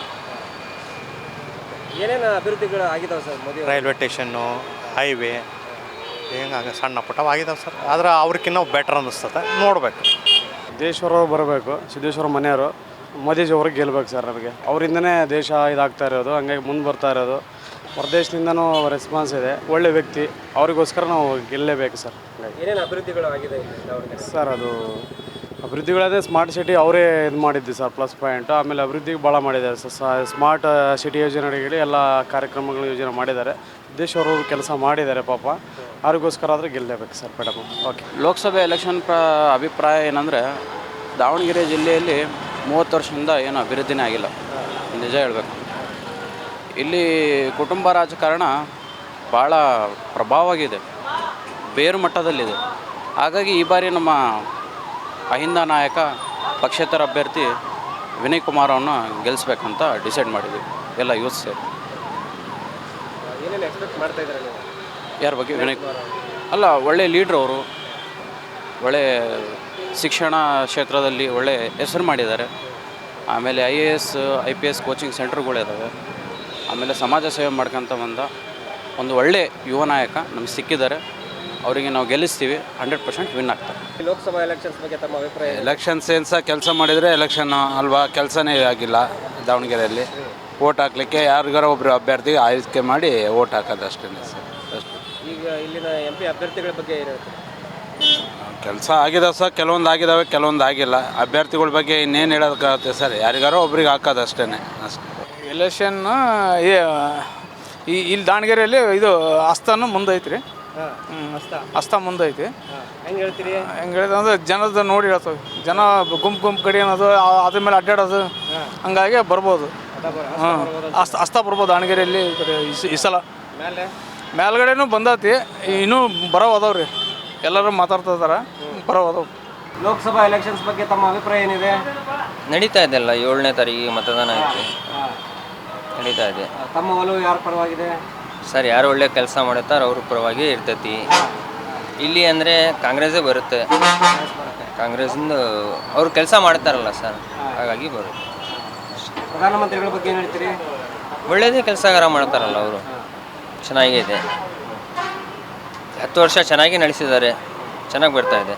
ಏನೇನು ಅಭಿವೃದ್ಧಿಗಳು ಆಗಿದಾವೆ sir Modi? Railway station, highway, ಹಿಂಗೆ ಸಣ್ಣ ಪುಟ್ಟವಾಗಿದ್ದಾವೆ ಸರ್. ಆದ್ರೆ ಅವ್ರಿಗಿನ್ನ ಬೆಟ್ರ್ ಅನ್ನಿಸ್ತದೆ, ನೋಡಬೇಕು. ಸಿದ್ದೇಶ್ವರ ಬರಬೇಕು, ಸಿದ್ದೇಶ್ವರ ಮನೆಯವರು ಮೋದಿಜಿ ಅವ್ರಿಗೆ ಗೆಲ್ಬೇಕು ಸರ್. ನಮಗೆ ಅವರಿಂದನೇ ದೇಶ ಇದಾಗ್ತಾ ಇರೋದು, ಹಂಗಾಗಿ ಮುಂದೆ ಬರ್ತಾ ಇರೋದು. ಹೊರದೇಶದಿಂದನೂ ರೆಸ್ಪಾನ್ಸ್ ಇದೆ, ಒಳ್ಳೆ ವ್ಯಕ್ತಿ, ಅವರಿಗೋಸ್ಕರ ನಾವು ಗೆಲ್ಲಲೇಬೇಕು ಸರ್. ಏನೇನು ಅಭಿವೃದ್ಧಿಗಳು ಆಗಿದೆ ಇಲ್ಲಿ ದಾವಣಗೆರೆ? ಸರ್ ಅದು ಅಭಿವೃದ್ಧಿಗಳದೇ ಸ್ಮಾರ್ಟ್ ಸಿಟಿ ಅವರೇ ಇದು ಮಾಡಿದ್ದು ಸರ್, ಪ್ಲಸ್ ಪಾಯಿಂಟು. ಆಮೇಲೆ ಅಭಿವೃದ್ಧಿಗೆ ಭಾಳ ಮಾಡಿದ್ದಾರೆ ಸರ್. ಸ್ಮಾರ್ಟ್ ಸಿಟಿ ಯೋಜನೆಗಳಿಗೆ ಎಲ್ಲ ಕಾರ್ಯಕ್ರಮಗಳು ಯೋಜನೆ ಮಾಡಿದ್ದಾರೆ. ಸಿದ್ದೇಶ್ವರ ಕೆಲಸ ಮಾಡಿದ್ದಾರೆ ಪಾಪ, ಅವ್ರಿಗೋಸ್ಕರ ಆದರೆ ಗೆಲ್ಲಲೇಬೇಕು ಸರ್ ಮೇಡಮ್. ಓಕೆ. ಲೋಕಸಭೆ ಎಲೆಕ್ಷನ್ ಅಭಿಪ್ರಾಯ ಏನಂದರೆ, ದಾವಣಗೆರೆ ಜಿಲ್ಲೆಯಲ್ಲಿ 30 ವರ್ಷದಿಂದ ಏನು ಅಭಿವೃದ್ಧಿನೇ ಆಗಿಲ್ಲ, ನಿಜ ಹೇಳಬೇಕು. ಇಲ್ಲಿ ಕುಟುಂಬ ರಾಜಕಾರಣ ಭಾಳ ಪ್ರಭಾವವಾಗಿದೆ, ಬೇರು ಮಟ್ಟದಲ್ಲಿದೆ. ಹಾಗಾಗಿ ಈ ಬಾರಿ ನಮ್ಮ ಅಹಿಂದ ನಾಯಕ ಪಕ್ಷೇತರ ಅಭ್ಯರ್ಥಿ ವಿನಯ್ ಕುಮಾರ್ ಅವನ್ನ ಗೆಲ್ಲಿಸ್ಬೇಕಂತ ಡಿಸೈಡ್ ಮಾಡಿದ್ವಿ ಎಲ್ಲ ಯೂತ್ ಸೇರಿ. ಏನೇನು ಎಕ್ಸ್ಪೆಕ್ಟ್ ಮಾಡ್ತಾ ಇದ್ದಾರೆ ನೀವು? ಯಾರ ಬಗ್ಗೆ? ವಿನಯ್ ಅಲ್ಲ, ಒಳ್ಳೆ ಲೀಡ್ರ್ ಅವರು, ಒಳ್ಳೆ ಶಿಕ್ಷಣ ಕ್ಷೇತ್ರದಲ್ಲಿ ಒಳ್ಳೆ ಹೆಸರು ಮಾಡಿದ್ದಾರೆ. ಆಮೇಲೆ IAS IPS ಕೋಚಿಂಗ್ ಸೆಂಟರ್ಗಳಿದ್ದಾವೆ. ಆಮೇಲೆ ಸಮಾಜ ಸೇವೆ ಮಾಡ್ಕೊತ ಬಂದ ಒಂದು ಒಳ್ಳೆ ಯುವ ನಾಯಕ ನಮಗೆ ಸಿಕ್ಕಿದ್ದಾರೆ. ಅವರಿಗೆ ನಾವು ಗೆಲ್ಲಿಸ್ತೀವಿ, 100% ವಿನ್ ಆಗ್ತಾರೆ. ಲೋಕಸಭಾ ಎಲೆಕ್ಷನ್ಸ್ ಬಗ್ಗೆ ತಮ್ಮ ಅಭಿಪ್ರಾಯ? ಎಲೆಕ್ಷನ್ಸ್ ಏನು ಸಹ ಕೆಲಸ ಮಾಡಿದರೆ ಎಲೆಕ್ಷನ್ ಅಲ್ವಾ, ಕೆಲಸನೇ ಆಗಿಲ್ಲ ದಾವಣಗೆರೆಯಲ್ಲಿ. ಓಟ್ ಹಾಕ್ಲಿಕ್ಕೆ ಯಾರಿಗಾರ ಒಬ್ಬರು ಅಭ್ಯರ್ಥಿಗೆ ಆಯ್ಕೆ ಮಾಡಿ ಓಟ್ ಹಾಕೋದು ಅಷ್ಟೇ ಸರ್, ಅಷ್ಟೇ. ಈಗ ಇಲ್ಲಿನ MP ಅಭ್ಯರ್ಥಿಗಳ ಬಗ್ಗೆ ಏನು ಹೇಳ್ತೀರಿ? ಕೆಲಸ ಆಗಿದಾವೆ ಸರ್, ಕೆಲವೊಂದು ಆಗಿದ್ದಾವೆ, ಕೆಲವೊಂದು ಆಗಿಲ್ಲ. ಅಭ್ಯರ್ಥಿಗಳ ಬಗ್ಗೆ ಇನ್ನೇನು ಹೇಳೋದಕ್ಕಾಗುತ್ತೆ ಸರ್, ಯಾರಿಗಾರೋ ಒಬ್ರಿಗೆ ಹಾಕೋದು ಅಷ್ಟೇ ಅಷ್ಟೇ. ಎಲೆಕ್ಷನ್ ಇಲ್ಲಿ ದಾವಣಗೆರೆಯಲ್ಲಿ ಇದು ಅಸ್ತಾನು ಮುಂದೈತಿ ರೀ. ಅಸ್ತ ಮುಂದೈತಿ. ಹೆಂಗೆ ಹೇಳ್ತೀರಿ? ಹೆಂಗೆ ಹೇಳಿದ್ರೆ ಜನದ ನೋಡಿ ಹೇಳ್ತವೆ. ಜನ ಗುಂಪು ಕಡೆ ಅನ್ನೋದು, ಅದ್ರ ಮೇಲೆ ಅಡ್ಡಾಡೋದು, ಹಂಗಾಗಿ ಬರ್ಬೋದು. ಅಸ್ತ ಬರ್ಬೋದು ದಾವಣಗೆರೆಯಲ್ಲಿ ಈ ಸಲ. ಮೇಲ್ಗಡೆನೂ ಬಂದೈತಿ, ಇನ್ನೂ ಬರೋ ಅದಾವ್ರಿ. ಎಲ್ಲರೂ ಮಾತಾಡ್ತಾ ಇದಾರೆ, ಬರೋ ಅದಾವ. ಲೋಕಸಭಾ ಎಲೆಕ್ಷನ್ಸ್ ಬಗ್ಗೆ ತಮ್ಮ ಅಭಿಪ್ರಾಯ ಏನಿದೆ? ನಡೀತಾ ಇದೆ ಅಲ್ಲ, 7ನೇ ತಾರೀಕಿಗೆ ಮತದಾನ ಐತಿ, ನಡೀತಾ ಇದೆ. ತಮ್ಮ ಒಲವು ಯಾರ ಪರವಾಗಿದೆ ಸರ್? ಯಾರು ಒಳ್ಳೆ ಕೆಲಸ ಮಾಡುತ್ತಾರೆ ಅವ್ರ ಪರವಾಗಿ ಇರ್ತೈತಿ. ಇಲ್ಲಿ ಅಂದರೆ ಕಾಂಗ್ರೆಸ್ಸೇ ಬರುತ್ತೆ. ಕಾಂಗ್ರೆಸ್ಸಿಂದ ಅವ್ರು ಕೆಲಸ ಮಾಡ್ತಾರಲ್ಲ ಸರ್, ಹಾಗಾಗಿ ಬರುತ್ತೆ. ಪ್ರಧಾನಮಂತ್ರಿಗಳ ಬಗ್ಗೆ ಏನು ಹೇಳ್ತೀರಿ? ಒಳ್ಳೆಯದೇ ಕೆಲಸಗಾರ ಮಾಡ್ತಾರಲ್ಲ ಅವರು, ಚೆನ್ನಾಗಿದೆ. 10 ವರ್ಷ ಚೆನ್ನಾಗಿ ನಡೆಸಿದ್ದಾರೆ, ಚೆನ್ನಾಗಿ ಬರ್ತಾ ಇದೆ.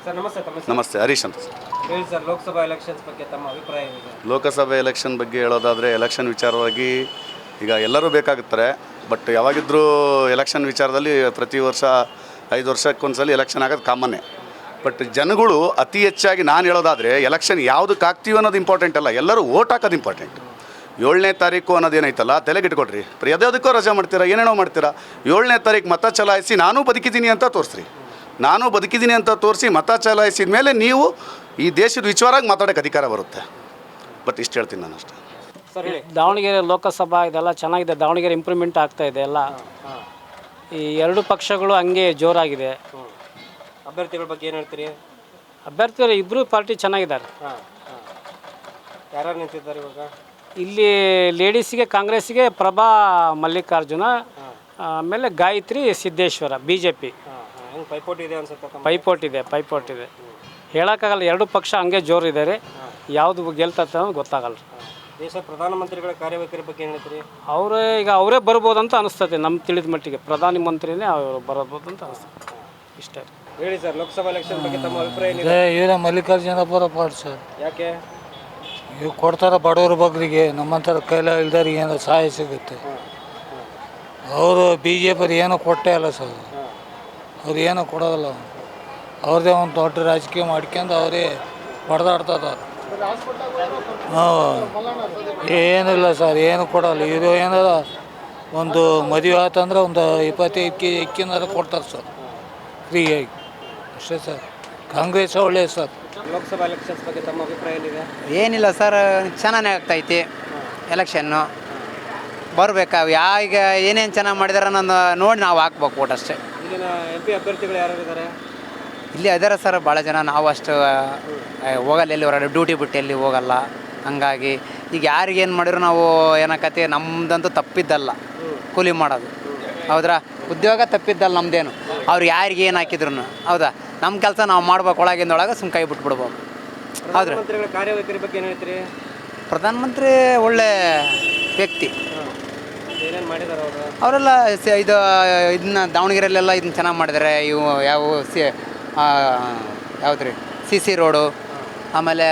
ಸರ್ ನಮಸ್ತೆ, ತಮ್ಮ ಹೆಸರು? ನಮಸ್ತೆ, ಹರೀಶ್ ಅಂತ. ಹೇಳಿ ಸರ್, ಲೋಕಸಭಾ ಎಲೆಕ್ಷನ್ಸ್ ಬಗ್ಗೆ ತಮ್ಮ ಅಭಿಪ್ರಾಯ ಏನಿದೆ? ಲೋಕಸಭೆ ಎಲೆಕ್ಷನ್ ಬಗ್ಗೆ ಹೇಳೋದಾದರೆ, ಎಲೆಕ್ಷನ್ ವಿಚಾರವಾಗಿ ಈಗ ಎಲ್ಲರೂ ಬೇಕಾಗುತ್ತಾರೆ. ಬಟ್ ಯಾವಾಗಿದ್ದರೂ ಎಲೆಕ್ಷನ್ ವಿಚಾರದಲ್ಲಿ ಪ್ರತಿ ವರ್ಷ 5 ವರ್ಷಕ್ಕೊಂದ್ಸಲ ಎಲೆಕ್ಷನ್ ಆಗೋದು ಕಾಮನ್ನೇ. ಬಟ್ ಜನಗಳು ಅತಿ ಹೆಚ್ಚಾಗಿ ನಾನು ಹೇಳೋದಾದರೆ, ಎಲೆಕ್ಷನ್ ಯಾವುದಕ್ಕೆ ಆಗ್ತೀವಿ ಅನ್ನೋದು ಇಂಪಾರ್ಟೆಂಟ್ ಅಲ್ಲ, ಎಲ್ಲರೂ ಓಟ್ ಹಾಕೋದು ಇಂಪಾರ್ಟೆಂಟ್. 7ನೇ ತಾರೀಕು ಅನ್ನೋದೇನೈತಲ್ಲ, ತಲೆಗಿಟ್ಕೊಡ್ರಿ. ಯಾವುದಕ್ಕೋ ರಜೆ ಮಾಡ್ತೀರಾ, ಏನೇನೋ ಮಾಡ್ತೀರಾ. 7ನೇ ತಾರೀಕು ಮತ ಚಲಾಯಿಸಿ ನಾನು ಬದುಕಿದ್ದೀನಿ ಅಂತ ತೋರಿಸ್ರಿ. ನಾನು ಬದುಕಿದ್ದೀನಿ ಅಂತ ತೋರಿಸಿ ಮತ ಚಲಾಯಿಸಿದ ಮೇಲೆ ನೀವು ಈ ದೇಶದ ವಿಚಾರವಾಗಿ ಮಾತಾಡೋಕ್ಕೆ ಅಧಿಕಾರ ಬರುತ್ತೆ. ಬಟ್ ಇಷ್ಟು ಹೇಳ್ತೀನಿ ನಾನು ಅಷ್ಟೇ. ದಾವಣಗೆರೆ ಲೋಕಸಭಾ ಇದೆಲ್ಲ ಚೆನ್ನಾಗಿದೆ. ದಾವಣಗೆರೆ ಇಂಪ್ರೂವ್ಮೆಂಟ್ ಆಗ್ತಾ ಇದೆ ಎಲ್ಲ. ಈ ಎರಡು ಪಕ್ಷಗಳು ಹಂಗೆ ಜೋರಾಗಿದೆ. ಅಭ್ಯರ್ಥಿಗಳ ಬಗ್ಗೆ ಏನು ಹೇಳ್ತೀರಿ? ಅಭ್ಯರ್ಥಿಗಳು ಇಬ್ಬರು ಪಾರ್ಟಿ ಚೆನ್ನಾಗಿದ್ದಾರೆ. ಯಾರು ನಿಂತಿದ್ದಾರೆ ಇವಾಗ? ಇಲ್ಲಿ ಲೇಡೀಸಿಗೆ ಕಾಂಗ್ರೆಸ್ಸಿಗೆ ಪ್ರಭಾ ಮಲ್ಲಿಕಾರ್ಜುನ, ಆಮೇಲೆ ಗಾಯತ್ರಿ ಸಿದ್ದೇಶ್ವರ BJP. ಪೈಪೋಟಿ ಇದೆ ಅನ್ಸುತ್ತೆ. ಪೈಪೋಟಿದೆ ಹೇಳೋಕ್ಕಾಗಲ್ಲ. ಎರಡು ಪಕ್ಷ ಹಂಗೆ ಜೋರಿದ್ದಾರೆ. ಯಾವುದು ಗೆಲ್ತದೆ ಅನ್ನೋದು ಗೊತ್ತಾಗಲ್ಲ. ದೇಶದ ಪ್ರಧಾನಮಂತ್ರಿಗಳ ಕಾರ್ಯವೈಖರಿ ಬಗ್ಗೆ ಏನು ಹೇಳ್ತೀರಿ? ಅವರೇ ಬರ್ಬೋದು ಅಂತ ಅನಿಸ್ತದೆ. ನಮ್ಮ ತಿಳಿದ ಮಟ್ಟಿಗೆ ಪ್ರಧಾನಿ ಮಂತ್ರಿನೇ ಅವರು ಬರ್ಬೋದು ಅಂತ ಅನಿಸ್ತದೆ. ಇಷ್ಟೇ ಹೇಳಿ ಸರ್, ಲೋಕಸಭಾ ಎಲೆಕ್ಷನ್ ಬಗ್ಗೆ ತಮ್ಮ ಅಭಿಪ್ರಾಯ ಏನಿದೆ? ಇವರೇ ಮಲ್ಲಿಕಾರ್ಜುನ ಪಾಡ್ ಸರ್. ಯಾಕೆ? ಇವು ಕೊಡ್ತಾರೆ ಬಡವ್ರ ಬಗ್ಗರಿಗೆ, ನಮ್ಮಂಥರ ಕೈಲ ಇಲ್ದವ್ರಿಗೆ ಏನೋ ಸಹಾಯ ಸಿಗುತ್ತೆ. ಅವರು BJP ಏನೋ ಕೊಟ್ಟೇ ಇಲ್ಲ ಸರ್. ಅವ್ರು ಏನೋ ಕೊಡೋದಿಲ್ಲ. ಅವ್ರದ್ದೇ ಒಂದು ದೊಡ್ಡ ರಾಜಕೀಯ ಮಾಡ್ಕೊಂಡು ಅವರೇ ಹೊಡೆದಾಡ್ತಿದ್ದಾರೆ. ಏನಿಲ್ಲ ಸರ್, ಏನು ಕೊಡೋಲ್ಲ. ಇದು ಏನಾರ ಒಂದು ಮದುವೆ ಆತಂದ್ರೆ ಒಂದು 25 kg ಅಕ್ಕಿನಾರ ಕೊಡ್ತಾರೆ ಸರ್ ಫ್ರೀಯಾಗಿ. ಅಷ್ಟೇ ಸರ್. ಕಾಂಗ್ರೆಸ್ ಒಳ್ಳೆಯದು ಸರ್. ಲೋಕಸಭಾ ಎಲೆಕ್ಷನ್ಸ್ ಬಗ್ಗೆ ತಮ್ಮ ಅಭಿಪ್ರಾಯ ಏನಿದೆ? ಏನಿಲ್ಲ ಸರ್, ಚೆನ್ನಾಗೇ ಆಗ್ತೈತಿ ಎಲೆಕ್ಷನ್ನು. ಬರಬೇಕು ಈಗ ಏನೇನು ಚೆನ್ನಾಗಿ ಮಾಡಿದಾರೆ ಅನ್ನೋದು ನೋಡಿ ನಾವು ಹಾಕ್ಬೇಕು ಓಟ್ ಅಷ್ಟೇ. ಇಲ್ಲಿನ MP ಅಭ್ಯರ್ಥಿಗಳು ಯಾರು ಇದ್ದಾರೆ? ಇಲ್ಲಿ ಅದಾರ ಸರ್ ಭಾಳ ಜನ. ನಾವು ಅಷ್ಟು ಹೋಗಲ್ಲ, ಎಲ್ಲಿ ಹೊರಗಡೆ ಡ್ಯೂಟಿ ಬಿಟ್ಟು ಎಲ್ಲಿ ಹೋಗಲ್ಲ. ಹಂಗಾಗಿ ಈಗ ಯಾರಿಗೇನು ಮಾಡಿದ್ರು ನಾವು ಏನಕ್ಕತ್ತೆ, ನಮ್ಮದಂತೂ ತಪ್ಪಿದ್ದಲ್ಲ ಕೂಲಿ ಮಾಡೋದು. ಹೌದ್ರಾ? ಉದ್ಯೋಗ ತಪ್ಪಿದ್ದಲ್ಲ ನಮ್ಮದೇನು. ಅವ್ರು ಯಾರಿಗೆ ಏನು ಹಾಕಿದ್ರು ಹೌದಾ, ನಮ್ಮ ಕೆಲಸ ನಾವು ಮಾಡ್ಬೇಕು. ಒಳಗಿಂದೊಳಗೆ ಸುಮ್ಮ ಕೈ ಬಿಟ್ಬಿಡ್ಬೇಕು. ಹೌದ್ರಾ? ಕಾರ್ಯವೈಖರಿ ಬಗ್ಗೆ ಏನು ಹೇಳ್ತೀರಿ? ಪ್ರಧಾನಮಂತ್ರಿ ಒಳ್ಳೆ ವ್ಯಕ್ತಿ. ಏನೇನು ಮಾಡಿದ್ದಾರೆ ಅವರು? ಅವರೆಲ್ಲ ಇದನ್ನ ದಾವಣಗೆರೆಯಲ್ಲೆಲ್ಲ ಇದನ್ನ ಚೆನ್ನಾಗಿ ಮಾಡಿದ್ದಾರೆ. ಇವು ಯಾವುದ್ರಿ CC ರೋಡು, ಆಮೇಲೆ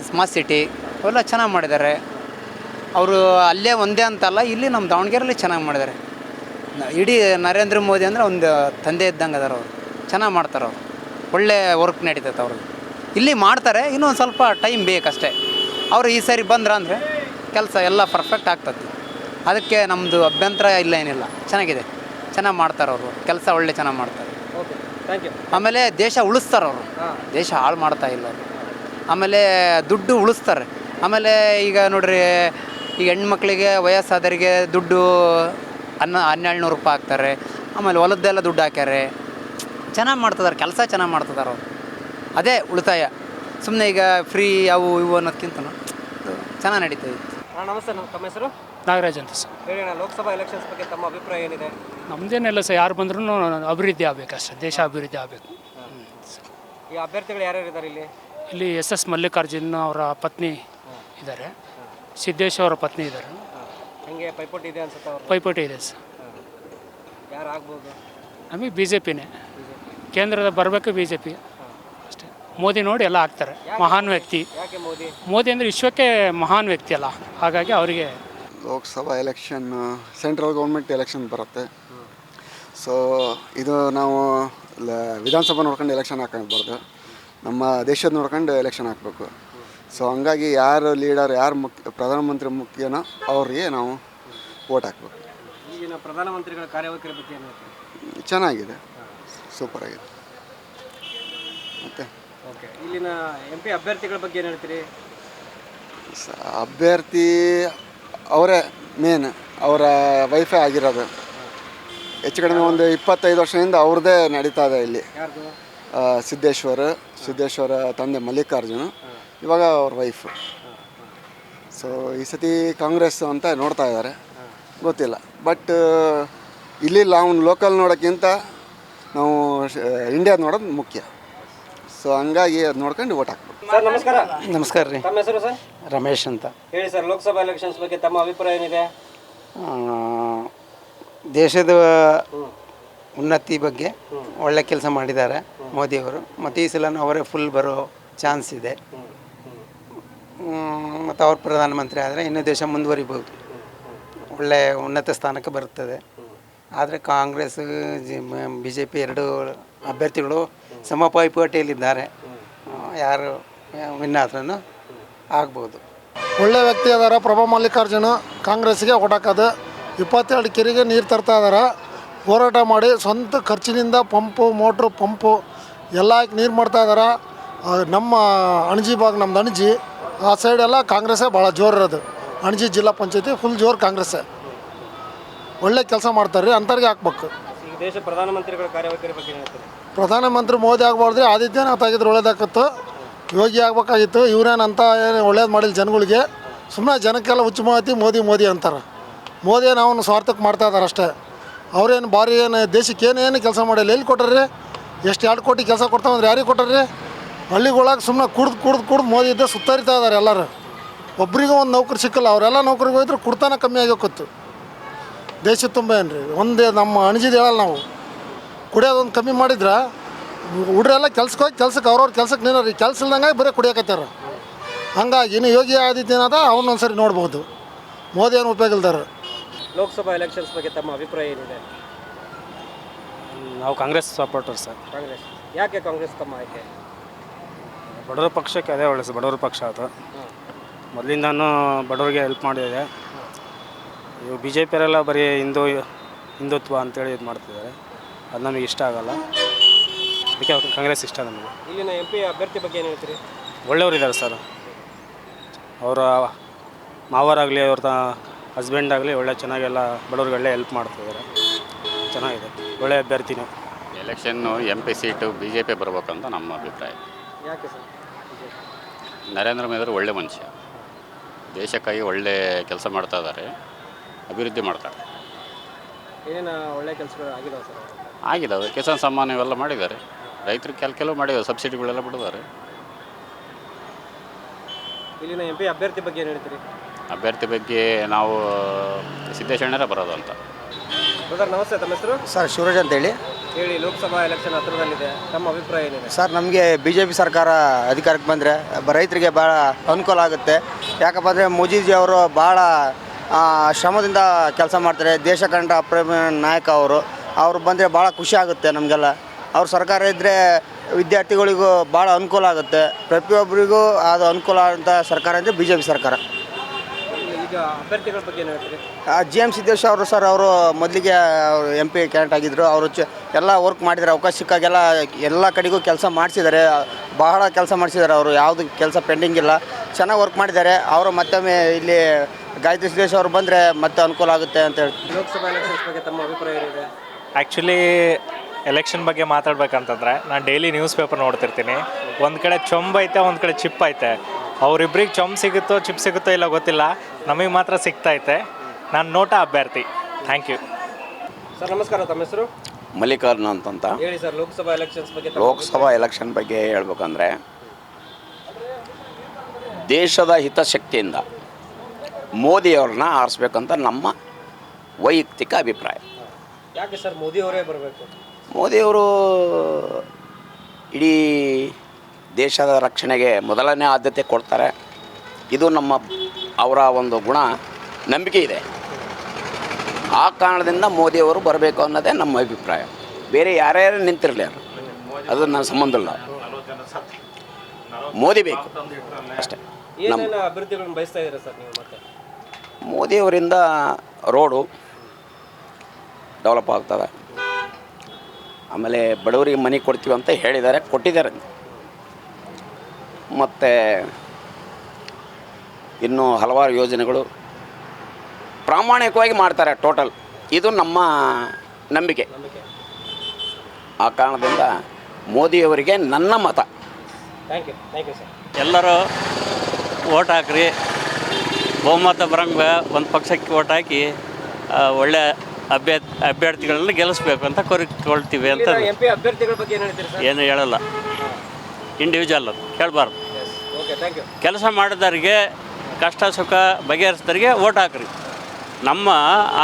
ಸ್ಮಾರ್ಟ್ ಸಿಟಿ ಅವೆಲ್ಲ ಚೆನ್ನಾಗಿ ಮಾಡಿದ್ದಾರೆ. ಅವರು ಅಲ್ಲೇ ಒಂದೇ ಅಂತಲ್ಲ, ಇಲ್ಲಿ ನಮ್ಮ ದಾವಣಗೆರೆಯಲ್ಲಿ ಚೆನ್ನಾಗಿ ಮಾಡಿದ್ದಾರೆ. ಇಡೀ ನರೇಂದ್ರ ಮೋದಿ ಅಂದರೆ ಒಂದು ತಂದೆ ಇದ್ದಂಗೆ ಅದಾರ ಅವರು. ಚೆನ್ನಾಗಿ ಮಾಡ್ತಾರೆ ಅವರು. ಒಳ್ಳೆ ವರ್ಕ್ ನಡೀತೈತೆ ಅವ್ರಿಗೆ. ಇಲ್ಲಿ ಮಾಡ್ತಾರೆ, ಇನ್ನೊಂದು ಸ್ವಲ್ಪ ಟೈಮ್ ಬೇಕಷ್ಟೇ. ಅವರು ಈ ಸಾರಿ ಬಂದ್ರೆ ಅಂದರೆ ಕೆಲಸ ಎಲ್ಲ ಪರ್ಫೆಕ್ಟ್ ಆಗ್ತದೆ. ಅದಕ್ಕೆ ನಮ್ಮದು ಅಭ್ಯಂತರ ಇಲ್ಲ, ಏನಿಲ್ಲ. ಚೆನ್ನಾಗಿದೆ, ಚೆನ್ನಾಗಿ ಮಾಡ್ತಾರೆ ಅವರು ಕೆಲಸ. ಒಳ್ಳೆ ಚೆನ್ನಾಗಿ ಮಾಡ್ತಾರೆ. ಆಮೇಲೆ ದೇಶ ಉಳಿಸ್ತಾರೆ ಅವರು. ದೇಶ ಹಾಳು ಮಾಡ್ತಾ ಇಲ್ಲ ಅವರು. ಆಮೇಲೆ ದುಡ್ಡು ಉಳಿಸ್ತಾರೆ. ಆಮೇಲೆ ಈಗ ನೋಡ್ರಿ, ಈಗ ಹೆಣ್ಮಕ್ಳಿಗೆ ವಯಸ್ಸಾದವರಿಗೆ ದುಡ್ಡು 1200 ರೂಪಾಯಿ ಹಾಕ್ತಾರೆ. ಆಮೇಲೆ ಹೊಲದ್ದೆಲ್ಲ ದುಡ್ಡು ಹಾಕ್ಯಾರೆ. ಚೆನ್ನಾಗಿ ಮಾಡ್ತಿದ್ದಾರೆ ಕೆಲಸ, ಚೆನ್ನಾಗಿ ಮಾಡ್ತಿದ್ದಾರೆ ಅವರು. ಅದೇ ಉಳಿತಾಯ. ಸುಮ್ಮನೆ ಈಗ ಫ್ರೀ ಅವು ಇವು ಅನ್ನೋದಕ್ಕಿಂತ ಚೆನ್ನಾಗಿ ನಡೀತದೆ. ನಮಸ್ತೆ, ತಮ್ಮ ಹೆಸರು? ನಾಗರಾಜ್ ಅಂತ ಸರ್. ಹೇಳಿ, ಲೋಕಸಭಾ ಎಲೆಕ್ಷನ್ಸ್ ಬಗ್ಗೆ ತಮ್ಮ ಅಭಿಪ್ರಾಯ ಏನಿದೆ? ನಮ್ಮದೇನೆಲ್ಲ ಸರ್, ಯಾರು ಬಂದ್ರೂ ಅಭಿವೃದ್ಧಿ ಆಗಬೇಕಷ್ಟೇ. ದೇಶ ಅಭಿವೃದ್ಧಿ ಆಗಬೇಕು. ಈ ಅಭ್ಯರ್ಥಿಗಳು ಯಾರ್ಯಾರು ಇದ್ದಾರೆ ಇಲ್ಲಿ? ಇಲ್ಲಿ SS ಮಲ್ಲಿಕಾರ್ಜುನ ಅವರ ಪತ್ನಿ ಇದ್ದಾರೆ, ಸಿದ್ದೇಶ್ವರ ಅವರ ಪತ್ನಿ ಇದ್ದಾರೆ. ಹಂಗೆ ಪೈಪೋಟಿ ಇದೆ ಅನ್ಸುತ್ತೆ? ಪೈಪೋಟಿ ಇದೆ ಸರ್. ಯಾರು ಆಗ್ಬೋದು? ನಮಗೆ BJPನೇ ಕೇಂದ್ರದ ಬರಬೇಕು. BJP ಅಷ್ಟೇ. ಮೋದಿ ನೋಡಿ ಎಲ್ಲ ಆಗ್ತಾರೆ. ಮಹಾನ್ ವ್ಯಕ್ತಿ. ಯಾಕೆ ಮೋದಿ? ಮೋದಿ ಅಂದರೆ ವಿಶ್ವಕ್ಕೆ ಮಹಾನ್ ವ್ಯಕ್ತಿ ಅಲ್ಲ, ಹಾಗಾಗಿ ಅವರಿಗೆ. Lok Sabha election central government election ಬರುತ್ತೆ. ಸೊ ಇದು ನಾವು ವಿಧಾನಸಭಾ ನೋಡ್ಕೊಂಡು ಎಲೆಕ್ಷನ್ ಹಾಕಬಾರ್ದು, ನಮ್ಮ ದೇಶದ ನೋಡ್ಕೊಂಡು ಎಲೆಕ್ಷನ್ ಹಾಕಬೇಕು. ಸೊ ಹಂಗಾಗಿ ಯಾರು ಲೀಡರ್, ಯಾರು ಪ್ರಧಾನಮಂತ್ರಿ ಮುಖ್ಯನೋ ಅವ್ರಿಗೆ ನಾವು ವೋಟ್ ಹಾಕಬೇಕು. ಈಗಿನ ಪ್ರಧಾನಮಂತ್ರಿಗಳ ಕಾರ್ಯವೈಖರಿ ಬಗ್ಗೆ ಏನು ಹೇಳ್ತೀರಿ? ಚೆನ್ನಾಗಿದೆ, ಸೂಪರ್ ಆಗಿದೆ. ಮತ್ತು ಇಲ್ಲಿನ MP ಅಭ್ಯರ್ಥಿಗಳ ಬಗ್ಗೆ ಏನು ಹೇಳ್ತೀರಿ? ಅಭ್ಯರ್ಥಿ ಅವರೇ ಮೇನ್, ಅವರ ವೈಫೈ ಆಗಿರೋದು. ಹೆಚ್ಚು ಕಡಿಮೆ ಒಂದು 25 ವರ್ಷದಿಂದ ಅವ್ರದ್ದೇ ನಡೀತಾ ಇದೆ ಇಲ್ಲಿ. ಸಿದ್ದೇಶ್ವರ ತಂದೆ ಮಲ್ಲಿಕಾರ್ಜುನ, ಇವಾಗ ಅವ್ರ ವೈಫು. ಸೊ ಈ ಸತಿ ಕಾಂಗ್ರೆಸ್ ಅಂತ ನೋಡ್ತಾ ಇದ್ದಾರೆ, ಗೊತ್ತಿಲ್ಲ. ಬಟ್ ಇಲ್ಲಿ ನಾವು ಲೋಕಲ್ ನೋಡೋಕ್ಕಿಂತ ನಾವು ಇಂಡಿಯಾದ ನೋಡೋದು ಮುಖ್ಯ. ಸೊ ಹಂಗಾಗಿ ಅದು ನೋಡ್ಕೊಂಡು ವೋಟ್ ಹಾಕ್ಬೇಕು. ಸರ್ ನಮಸ್ಕಾರ. ನಮಸ್ಕಾರ ರೀ. ತಮ್ಮ ಹೆಸರು ಸರ್? ರಮೇಶ್ ಅಂತ. ಹೇಳಿ ಸರ್, ಲೋಕಸಭಾ ಎಲೆಕ್ಷನ್ಸ್ ಬಗ್ಗೆ ತಮ್ಮ ಅಭಿಪ್ರಾಯ ಏನಿದೆ? ದೇಶದ ಉನ್ನತಿ ಬಗ್ಗೆ ಒಳ್ಳೆ ಕೆಲಸ ಮಾಡಿದ್ದಾರೆ ಮೋದಿಯವರು. ಮತ್ತು ಈ ಸಲ ಅವರೇ ಫುಲ್ ಬರೋ ಚಾನ್ಸ್ ಇದೆ. ಮತ್ತು ಅವ್ರು ಪ್ರಧಾನಮಂತ್ರಿ ಆದರೆ ಇನ್ನೂ ದೇಶ ಮುಂದುವರಿಬೋದು, ಒಳ್ಳೆಯ ಉನ್ನತ ಸ್ಥಾನಕ್ಕೆ ಬರುತ್ತದೆ. ಆದರೆ ಕಾಂಗ್ರೆಸ್ BJP ಎರಡು ಅಭ್ಯರ್ಥಿಗಳು ಸಮಪೈಪೋಟಿಯಲ್ಲಿದ್ದಾರೆ. ಯಾರು ವಿನ್ ಆದ್ರೂ ಆಗ್ಬೋದು. ಒಳ್ಳೆ ವ್ಯಕ್ತಿ ಅದಾರ ಪ್ರಭಾ ಮಲ್ಲಿಕಾರ್ಜುನ. ಕಾಂಗ್ರೆಸ್ಗೆ ಓಟಾಕೋದು. 22 ಕೆರೆಗೆ ನೀರು ತರ್ತಾ ಇದಾರೆ. ಹೋರಾಟ ಮಾಡಿ ಸ್ವಂತ ಖರ್ಚಿನಿಂದ ಪಂಪು, ಮೋಟ್ರು, ಪಂಪು ಎಲ್ಲ ಹಾಕಿ ನೀರು ಮಾಡ್ತಾ ಇದಾರೆ. ನಮ್ಮ ಅಣಜಿ ಭಾಗ ನಮ್ದು ಅಣಜಿ ಆ ಸೈಡೆಲ್ಲ ಕಾಂಗ್ರೆಸ್ಸೇ ಭಾಳ ಜೋರು ಇರೋದು. ಅಣಜಿ ಜಿಲ್ಲಾ ಪಂಚಾಯತಿ ಫುಲ್ ಜೋರು ಕಾಂಗ್ರೆಸ್ಸೇ. ಒಳ್ಳೆ ಕೆಲಸ ಮಾಡ್ತಾರೆ, ಅಂಥವ್ರಿಗೆ ಹಾಕ್ಬೇಕು. ಈಗ ದೇಶ ಪ್ರಧಾನಮಂತ್ರಿಗಳ ಕಾರ್ಯವೈಖರಿ ಬಗ್ಗೆ ಹೇಳ್ತೀರಿ? ಪ್ರಧಾನಮಂತ್ರಿ ಮೋದಿ ಆಗ್ಬಾರ್ದು, ಆದಿತ್ಯನಾಥ್ ಆಗಿದ್ರೆ ಒಳ್ಳೇದಾಗಿತ್ತು. ಯೋಗಿ ಆಗ್ಬೇಕಾಗಿತ್ತು. ಇವ್ರೇನಂತ ಏನು ಒಳ್ಳೇದು ಮಾಡಿಲ್ಲ ಜನಗಳಿಗೆ. ಸುಮ್ಮನೆ ಜನಕ್ಕೆಲ್ಲ ಹುಚ್ಚು ಮಾತಿ ಮೋದಿ ಅಂತಾರೆ. ಮೋದಿ ನಾವು ಸ್ವಾರ್ಥಕ್ಕೆ ಮಾಡ್ತಾ ಇದ್ದಾರೆ ಅಷ್ಟೇ. ಅವ್ರೇನು ಭಾರಿ ಏನು ದೇಶಕ್ಕೆ ಏನೇನು ಕೆಲಸ ಮಾಡಿಲ್ಲ. ಎಲ್ಲಿ ಕೊಟ್ಟಾರ್ರಿ? ಎಷ್ಟು 2 ಕೋಟಿ ಕೆಲಸ ಕೊಡ್ತಾವಂದ್ರೆ ಯಾರಿಗೆ ಕೊಟ್ಟಾರ್ರಿ? ಹಳ್ಳಿಗಳಾಗ ಸುಮ್ಮನೆ ಕುಡ್ದು ಮೋದಿ ಇದ್ದ ಸುತ್ತರಿತಾ ಇದ್ದಾರೆ ಎಲ್ಲರೂ. ಒಬ್ರಿಗೂ ಒಂದು ನೌಕರಿ ಸಿಕ್ಕಲ್ಲ. ಅವರೆಲ್ಲ ನೌಕರಿಗೆ ಹೋದ್ರೆ ಕುಡ್ತಾನೆ ಕಮ್ಮಿ ಆಗೋಕ್ಕಿತ್ತು ದೇಶದ ತುಂಬ. ಏನು ರೀ ಒಂದೇ ನಮ್ಮ ಅಣಜಿದ ಹೇಳಲ್ಲ ನಾವು. ಕುಡಿಯೋದೊಂದು ಕಮ್ಮಿ ಮಾಡಿದ್ರೆ ಹುಡ್ರೆಲ್ಲ ಕೆಲ್ಸಕ್ಕೆ ಹೋಗಿ ಅವ್ರವ್ರ ಕೆಲ್ಸಕ್ಕೆ ನಿನ್ನೋರಿ. ಕೆಲಸ ಇಲ್ದಂಗೆ ಬರೀ ಕುಡಿಯೋಕತ್ತಾರ. ಹಂಗಾಗಿ ಇನ್ನು ಯೋಗಿ ಆದಿತ್ಯನಾಥ ಅವನೊಂದು ಸರಿ ನೋಡ್ಬೋದು. ಮೋದಿ ಏನು ಉಪಯೋಗ ಇಲ್ದಾರೆ. ಲೋಕಸಭಾ ಎಲೆಕ್ಷನ್ಸ್ ಬಗ್ಗೆ ತಮ್ಮ ಅಭಿಪ್ರಾಯ ಏನಿದೆ? ನಾವು ಕಾಂಗ್ರೆಸ್ ಸಪೋರ್ಟರ್ ಸರ್. ಕಾಂಗ್ರೆಸ್. ಯಾಕೆ ಕಾಂಗ್ರೆಸ್ ತಮ್ಮ ಆಯ್ಕೆ? ಬಡವರ ಪಕ್ಷಕ್ಕೆ ಅದೇ ಒಳ್ಳೆ ಸರ್. ಬಡವರ ಪಕ್ಷ ಅದು ಮೊದಲಿಂದನೂ ಬಡವರಿಗೆ ಹೆಲ್ಪ್ ಮಾಡಿದೆ. ಇವು ಬಿ ಜೆ ಪಿಯವರೆಲ್ಲ ಬರೀ ಹಿಂದುತ್ವ ಅಂತೇಳಿ ಇದು ಮಾಡ್ತಿದ್ದಾರೆ. ಅದು ನಮಗೆ ಇಷ್ಟ ಆಗಲ್ಲ. ಅದಕ್ಕೆ ಕಾಂಗ್ರೆಸ್ ಇಷ್ಟ ನಮಗೆ. ಇಲ್ಲಿನ MP ಅಭ್ಯರ್ಥಿ ಬಗ್ಗೆ ಏನು ಹೇಳ್ತೀರಿ? ಒಳ್ಳೆಯವರಿದ್ದಾರೆ ಸರ್. ಅವರ ಮಾವರಾಗಲಿ ಅವ್ರ ಹಸ್ಬೆಂಡ್ ಆಗಲಿ ಒಳ್ಳೆ ಚೆನ್ನಾಗೆಲ್ಲ ಬಡವ್ರಿಗೆ ಒಳ್ಳೆ ಹೆಲ್ಪ್ ಮಾಡ್ತಿದ್ದಾರೆ. ಚೆನ್ನಾಗಿದೆ, ಒಳ್ಳೆ ಅಭ್ಯರ್ಥಿನೇ. ಎಲೆಕ್ಷನ್ನು MP ಸೀಟು BJP ಬರ್ಬೇಕಂತ ನಮ್ಮ ಅಭಿಪ್ರಾಯ. ಯಾಕೆ ಸರ್? ನರೇಂದ್ರ ಮೋದಿ ಒಳ್ಳೆ ಮನುಷ್ಯ, ದೇಶಕ್ಕಾಗಿ ಒಳ್ಳೆ ಕೆಲಸ ಮಾಡ್ತಾ ಇದ್ದಾರೆ, ಅಭಿವೃದ್ಧಿ ಮಾಡ್ತಾರೆ. ಏನೇನು ಒಳ್ಳೆ ಕೆಲಸಗಳು ಆಗಿದಾವೆ ಸರ್? ಆಗಿದ್ದಾವೆ. ಕಿಸಾನ್ ಸಮ್ಮಾನ ಇವೆಲ್ಲ ಮಾಡಿದ್ದಾರೆ. ರೈತರಿಗೆ ಕೆಲವು ಮಾಡಿದ್ದಾರೆ, ಸಬ್ಸಿಡಿಗಳೆಲ್ಲ ಬಿಟ್ಟಿದ್ದಾರೆ. ಇಲ್ಲಿನ MP ಅಭ್ಯರ್ಥಿ ಬಗ್ಗೆ ಏನು ಹೇಳ್ತೀರಿ? ಅಭ್ಯರ್ಥಿ ಬಗ್ಗೆ ನಾವು ಸಿದ್ದೇಶಣ್ಣರೇ ಬರೋದು ಅಂತ. ಬ್ರದರ್ ನಮಸ್ತೆ, ತಮ್ಮ ಹೆಸರು? ಸರ್ ಶಿವರಾಜ್ ಅಂತೇಳಿ. ಹೇಳಿ, ಲೋಕಸಭಾ ಎಲೆಕ್ಷನ್ ಹತ್ತಿರದಲ್ಲಿದೆ, ತಮ್ಮ ಅಭಿಪ್ರಾಯ ಏನಿದೆ? ಸರ್ ನಮಗೆ BJP ಸರ್ಕಾರ ಅಧಿಕಾರಕ್ಕೆ ಬಂದರೆ ರೈತರಿಗೆ ಭಾಳ ಅನುಕೂಲ ಆಗುತ್ತೆ. ಯಾಕಪ್ಪ ಅಂದರೆ ಮೋದಿಜಿ ಅವರು ಭಾಳ ಶ್ರಮದಿಂದ ಕೆಲಸ ಮಾಡ್ತಾರೆ. ದೇಶ ಕಂಡ ಪ್ರೇಮ ನಾಯಕ ಅವರು ಬಂದರೆ ಭಾಳ ಖುಷಿ ಆಗುತ್ತೆ ನಮಗೆಲ್ಲ. ಅವ್ರ ಸರ್ಕಾರ ಇದ್ದರೆ ವಿದ್ಯಾರ್ಥಿಗಳಿಗೂ ಭಾಳ ಅನುಕೂಲ ಆಗುತ್ತೆ. ಪ್ರತಿಯೊಬ್ಬರಿಗೂ ಅದು ಅನುಕೂಲ ಆದಂಥ ಸರ್ಕಾರ ಅಂದರೆ BJP ಸರ್ಕಾರ. ಈಗ ಅಭ್ಯರ್ಥಿಗಳ ಬಗ್ಗೆ ಏನು ಹೇಳ್ತೀರಿ? GM ಸಿದ್ದೇಶ್ ಅವರು ಸರ್, ಅವರು ಮೊದಲಿಗೆ MP ಕ್ಯಾಂಡಿಡೇಟ್ ಆಗಿದ್ದರು. ಅವರು ಎಲ್ಲ ವರ್ಕ್ ಮಾಡಿದ್ದಾರೆ. ಅವಕಾಶ ಸಿಕ್ಕಾಗೆಲ್ಲ ಎಲ್ಲ ಕಡೆಗೂ ಕೆಲಸ ಮಾಡಿಸಿದ್ದಾರೆ. ಬಹಳ ಕೆಲಸ ಮಾಡಿಸಿದ್ದಾರೆ. ಅವರು ಯಾವುದು ಕೆಲಸ ಪೆಂಡಿಂಗ್ ಇಲ್ಲ, ಚೆನ್ನಾಗಿ ವರ್ಕ್ ಮಾಡಿದ್ದಾರೆ. ಅವರು ಮತ್ತೊಮ್ಮೆ ಇಲ್ಲಿ ಗಾಯತ್ರಿ ಸಿದ್ದೇಶ್ ಅವರು ಬಂದರೆ ಮತ್ತೆ ಅನುಕೂಲ ಆಗುತ್ತೆ ಅಂತ ಹೇಳಿ. ಲೋಕಸಭಾ ಎಲೆಕ್ಷನ್ಸ್ ಬಗ್ಗೆ ತಮ್ಮ ಅಭಿಪ್ರಾಯ ಏನಿದೆ? ಆ್ಯಕ್ಚುಲಿ ಎಲೆಕ್ಷನ್ ಬಗ್ಗೆ ಮಾತಾಡ್ಬೇಕಂತಂದರೆ ನಾನು ಡೈಲಿ ನ್ಯೂಸ್ ಪೇಪರ್ ನೋಡ್ತಿರ್ತೀನಿ. ಒಂದು ಕಡೆ ಚೊಂಬ್ ಐತೆ, ಒಂದು ಕಡೆ ಚಿಪ್ ಐತೆ. ಅವರಿಬ್ರಿಗೆ ಚೊಂಬ್ ಸಿಗುತ್ತೋ ಚಿಪ್ ಸಿಗುತ್ತೋ ಇಲ್ಲ ಗೊತ್ತಿಲ್ಲ, ನಮಗೆ ಮಾತ್ರ ಸಿಗ್ತೈತೆ. ನಾನು ನೋಟ ಅಭ್ಯರ್ಥಿ. Thank you sir. ನಮಸ್ಕಾರ, ತಮ್ಮ ಹೆಸರು? ಮಲ್ಲಿಕಾರ್ಜುನ ಅಂತಂತ. ಹೇಳಿ ಸರ್, ಲೋಕಸಭಾ ಎಲೆಕ್ಷನ್ಸ್ ಬಗ್ಗೆ. ಲೋಕಸಭಾ ಎಲೆಕ್ಷನ್ ಬಗ್ಗೆ ಹೇಳ್ಬೇಕಂದ್ರೆ ದೇಶದ ಹಿತಾಸಕ್ತಿಯಿಂದ ಮೋದಿಯವ್ರನ್ನ ಆರಿಸ್ಬೇಕಂತ ನಮ್ಮ ವೈಯಕ್ತಿಕ ಅಭಿಪ್ರಾಯ. ಯಾಕೆ ಸರ್ ಮೋದಿ ಅವರೇ ಬರಬೇಕು? ಮೋದಿಯವರು ಇಡೀ ದೇಶದ ರಕ್ಷಣೆಗೆ ಮೊದಲನೇ ಆದ್ಯತೆ ಕೊಡ್ತಾರೆ. ಇದು ಅವರ ಒಂದು ಗುಣ, ನಂಬಿಕೆ ಇದೆ. ಆ ಕಾರಣದಿಂದ ಮೋದಿಯವರು ಬರಬೇಕು ಅನ್ನೋದೇ ನಮ್ಮ ಅಭಿಪ್ರಾಯ. ಬೇರೆ ಯಾರ್ಯಾರು ನಿಂತಿರಲಿ ಅದು ನನ್ನ ಸಂಬಂಧ ಇಲ್ಲ, ಮೋದಿ ಬೇಕು ಅಷ್ಟೇ. ಏನೇನು ಅಭಿವೃದ್ಧಿಗಳನ್ನು ಬಯಸ್ತಾ ಇದ್ದೀರಾ ಸರ್ ನೀವು? ಮತ್ತೆ ಮೋದಿಯವರಿಂದ ರೋಡು ಡೆವಲಪ್ ಆಗ್ತವೆ. ಆಮೇಲೆ ಬಡವರಿಗೆ ಮನೆ ಕೊಡ್ತೀವಿ ಅಂತ ಹೇಳಿದ್ದಾರೆ, ಕೊಟ್ಟಿದ್ದಾರೆ. ಮತ್ತು ಇನ್ನೂ ಹಲವಾರು ಯೋಜನೆಗಳು ಪ್ರಾಮಾಣಿಕವಾಗಿ ಮಾಡ್ತಾರೆ ಟೋಟಲ್. ಇದು ನಮ್ಮ ನಂಬಿಕೆ. ಆ ಕಾರಣದಿಂದ ಮೋದಿಯವರಿಗೆ ನನ್ನ ಮತ. Thank you sir. ಎಲ್ಲರೂ ಓಟ್ ಹಾಕ್ರಿ, ಬಹುಮತ ಬರಂಗೆ ಒಂದು ಪಕ್ಷಕ್ಕೆ ಓಟ್ ಹಾಕಿ ಒಳ್ಳೆ ಅಭ್ಯರ್ಥಿಗಳನ್ನ ಗೆಲ್ಲಿಸ್ಬೇಕು ಅಂತ ಕೋರಿಕೊಳ್ತೀವಿ ಅಂತ. MP ಅಭ್ಯರ್ಥಿಗಳ ಬಗ್ಗೆ ಏನು ಹೇಳ್ತೀರಿ ಸರ್? ಏನು ಹೇಳಲ್ಲ, ಇಂಡಿವಿಜುವಲ್ ಅದು ಕೇಳಬಾರ್ದು. Okay, thank you. ಕೆಲಸ ಮಾಡಿದವ್ರಿಗೆ, ಕಷ್ಟ ಸುಖ ಬಗೆಹರಿಸಿದವ್ರಿಗೆ ಓಟ್ ಹಾಕ್ರಿ. ನಮ್ಮ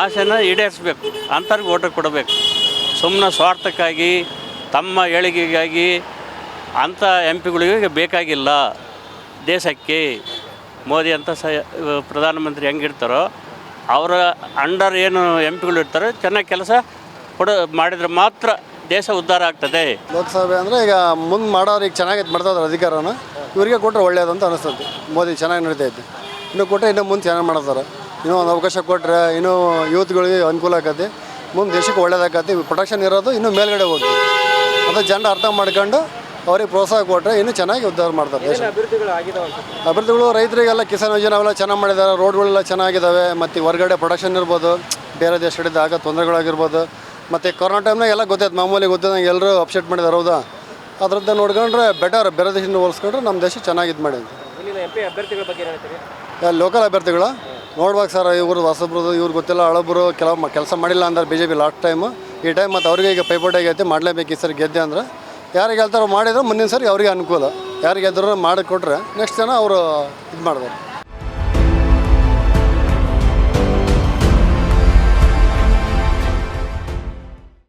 ಆಸೆನ ಈಡೇರಿಸ್ಬೇಕು, ಅಂಥವ್ರಿಗೆ ಓಟ್ ಕೊಡಬೇಕು. ಸುಮ್ಮನೆ ಸ್ವಾರ್ಥಕ್ಕಾಗಿ, ತಮ್ಮ ಏಳಿಗೆಗಾಗಿ ಅಂಥ MP ಗಳಿಗೆ ಬೇಕಾಗಿಲ್ಲ. ದೇಶಕ್ಕೆ ಮೋದಿ ಅಂತ ಪ್ರಧಾನಮಂತ್ರಿ ಹೆಂಗಿರ್ತಾರೋ ಅವರ ಅಂಡರ್ ಏನು MP ಇರ್ತಾರೋ ಚೆನ್ನಾಗಿ ಕೆಲಸ ಮಾಡಿದರೆ ಮಾತ್ರ ದೇಶ ಉದ್ಧಾರ ಆಗ್ತದೆ. ಲೋಕಸಭೆ ಅಂದರೆ ಈಗ ಮುಂದೆ ಮಾಡೋರು ಈಗ ಚೆನ್ನಾಗಿ ಮಾಡ್ತಾಯಿದ್ರು ಅಧಿಕಾರನ. ಇವರಿಗೆ ಕೊಟ್ಟರೆ ಒಳ್ಳೆಯದಂತ ಅನಿಸ್ತದೆ. ಮೋದಿ ಚೆನ್ನಾಗಿ ನಡೀತೈತೆ. ಇನ್ನೂ ಕೊಟ್ಟರೆ ಇನ್ನೂ ಮುಂದೆ ಚೆನ್ನಾಗಿ ಮಾಡ್ತಾರೆ. ಇನ್ನೂ ಒಂದು ಅವಕಾಶ ಕೊಟ್ಟರೆ ಇನ್ನೂ ಯೂತ್ಗಳಿಗೆ ಅನುಕೂಲ ಆಕತಿ, ಮುಂದೆ ದೇಶಕ್ಕೆ ಒಳ್ಳೇದಾಕತಿ. ಪ್ರೊಟೆಕ್ಷನ್ ಇರೋದು ಇನ್ನೂ ಮೇಲ್ಗಡೆ ಹೋಗ್ತದೆ. ಅದು ಜನರು ಅರ್ಥ ಮಾಡ್ಕೊಂಡು ಅವ್ರಿಗೆ ಪ್ರೋತ್ಸಾಹ ಕೊಟ್ಟರೆ ಇನ್ನೂ ಚೆನ್ನಾಗಿ ಉದ್ಧಾರ ಮಾಡ್ತಾರೆ ದೇಶ. ಅಭಿವೃದ್ಧಿಗಳು ಆಗಿದಾವೆ ಅನ್ಸುತ್ತೆ. ಅಭಿವೃದ್ಧಿಗಳು ರೈತರಿಗೆಲ್ಲ ಕಿಸಾನ್ ಯೋಜನೆ ಅವೆಲ್ಲ ಚೆನ್ನಾಗಿ ಮಾಡಿದ್ದಾರೆ, ರೋಡ್ಗಳೆಲ್ಲ ಚೆನ್ನಾಗಿದ್ದಾವೆ, ಮತ್ತು ಹೊರಗಡೆ ಪ್ರೊಡಕ್ಷನ್ ಇರ್ಬೋದು, ಬೇರೆ ದೇಶಗಳಿಂದ ಆಗ ತೊಂದರೆಗಳಾಗಿರ್ಬೋದು, ಮತ್ತು ಕೊರೋನಾ ಟೈಮ್ನಾಗ ಎಲ್ಲ ಗೊತ್ತಾಯ್ತು, ಮಾಮೂಲಿ ಗೊತ್ತಿದ್ದಂಗೆ ಎಲ್ಲರೂ ಅಪ್ಸೆಟ್ ಮಾಡಿದ್ದಾರೆ. ಹೌದಾ, ಅದರದ್ದು ನೋಡ್ಕೊಂಡ್ರೆ ಬೆಟರ್, ಬೇರೆ ದೇಶದಿಂದ ಹೋಲಿಸ್ಕೊಂಡ್ರೆ ನಮ್ಮ ದೇಶ ಚೆನ್ನಾಗಿ ಇದು ಮಾಡಿದೆ. ಇಲ್ಲಿನ MP ಅಭ್ಯರ್ಥಿಗಳ ಬಗ್ಗೆ ಏನು ಹೇಳ್ತೀರಿ? ಲೋಕಲ್ ಅಭ್ಯರ್ಥಿಗಳು ನೋಡ್ಬೇಕು ಸರ್, ಇವ್ರು ಹೊಸಬ್ರದ್ದು ಇವ್ರು ಗೊತ್ತಿಲ್ಲ, ಹಳಬ್ರು ಕೆಲವು ಕೆಲಸ ಮಾಡಿಲ್ಲ ಅಂದ್ರೆ BJP ಲಾಸ್ಟ್ ಟೈಮು, ಈ ಟೈಮ್ ಮತ್ತು ಅವ್ರಿಗೆ ಈಗ ಪೈಪೋಟಿ ಆಗೈತೆ, ಮಾಡಲೇಬೇಕು ಈ ಸರಿ ಗೆದ್ದೆ ಅಂದ್ರೆ. ಯಾರಿಗೆ ಹೇಳ್ತಾರೋ ಮಾಡಿದ್ರೆ ಮುಂದಿನ ಸರಿ ಅವರಿಗೆ ಅನುಕೂಲ, ಯಾರಿಗೆ ಗೆದ್ದರೂ ಮಾಡಿಕೊಟ್ರೆ ನೆಕ್ಸ್ಟ್ ಜನ ಅವರು ಇದು ಮಾಡ್ತಾರೆ.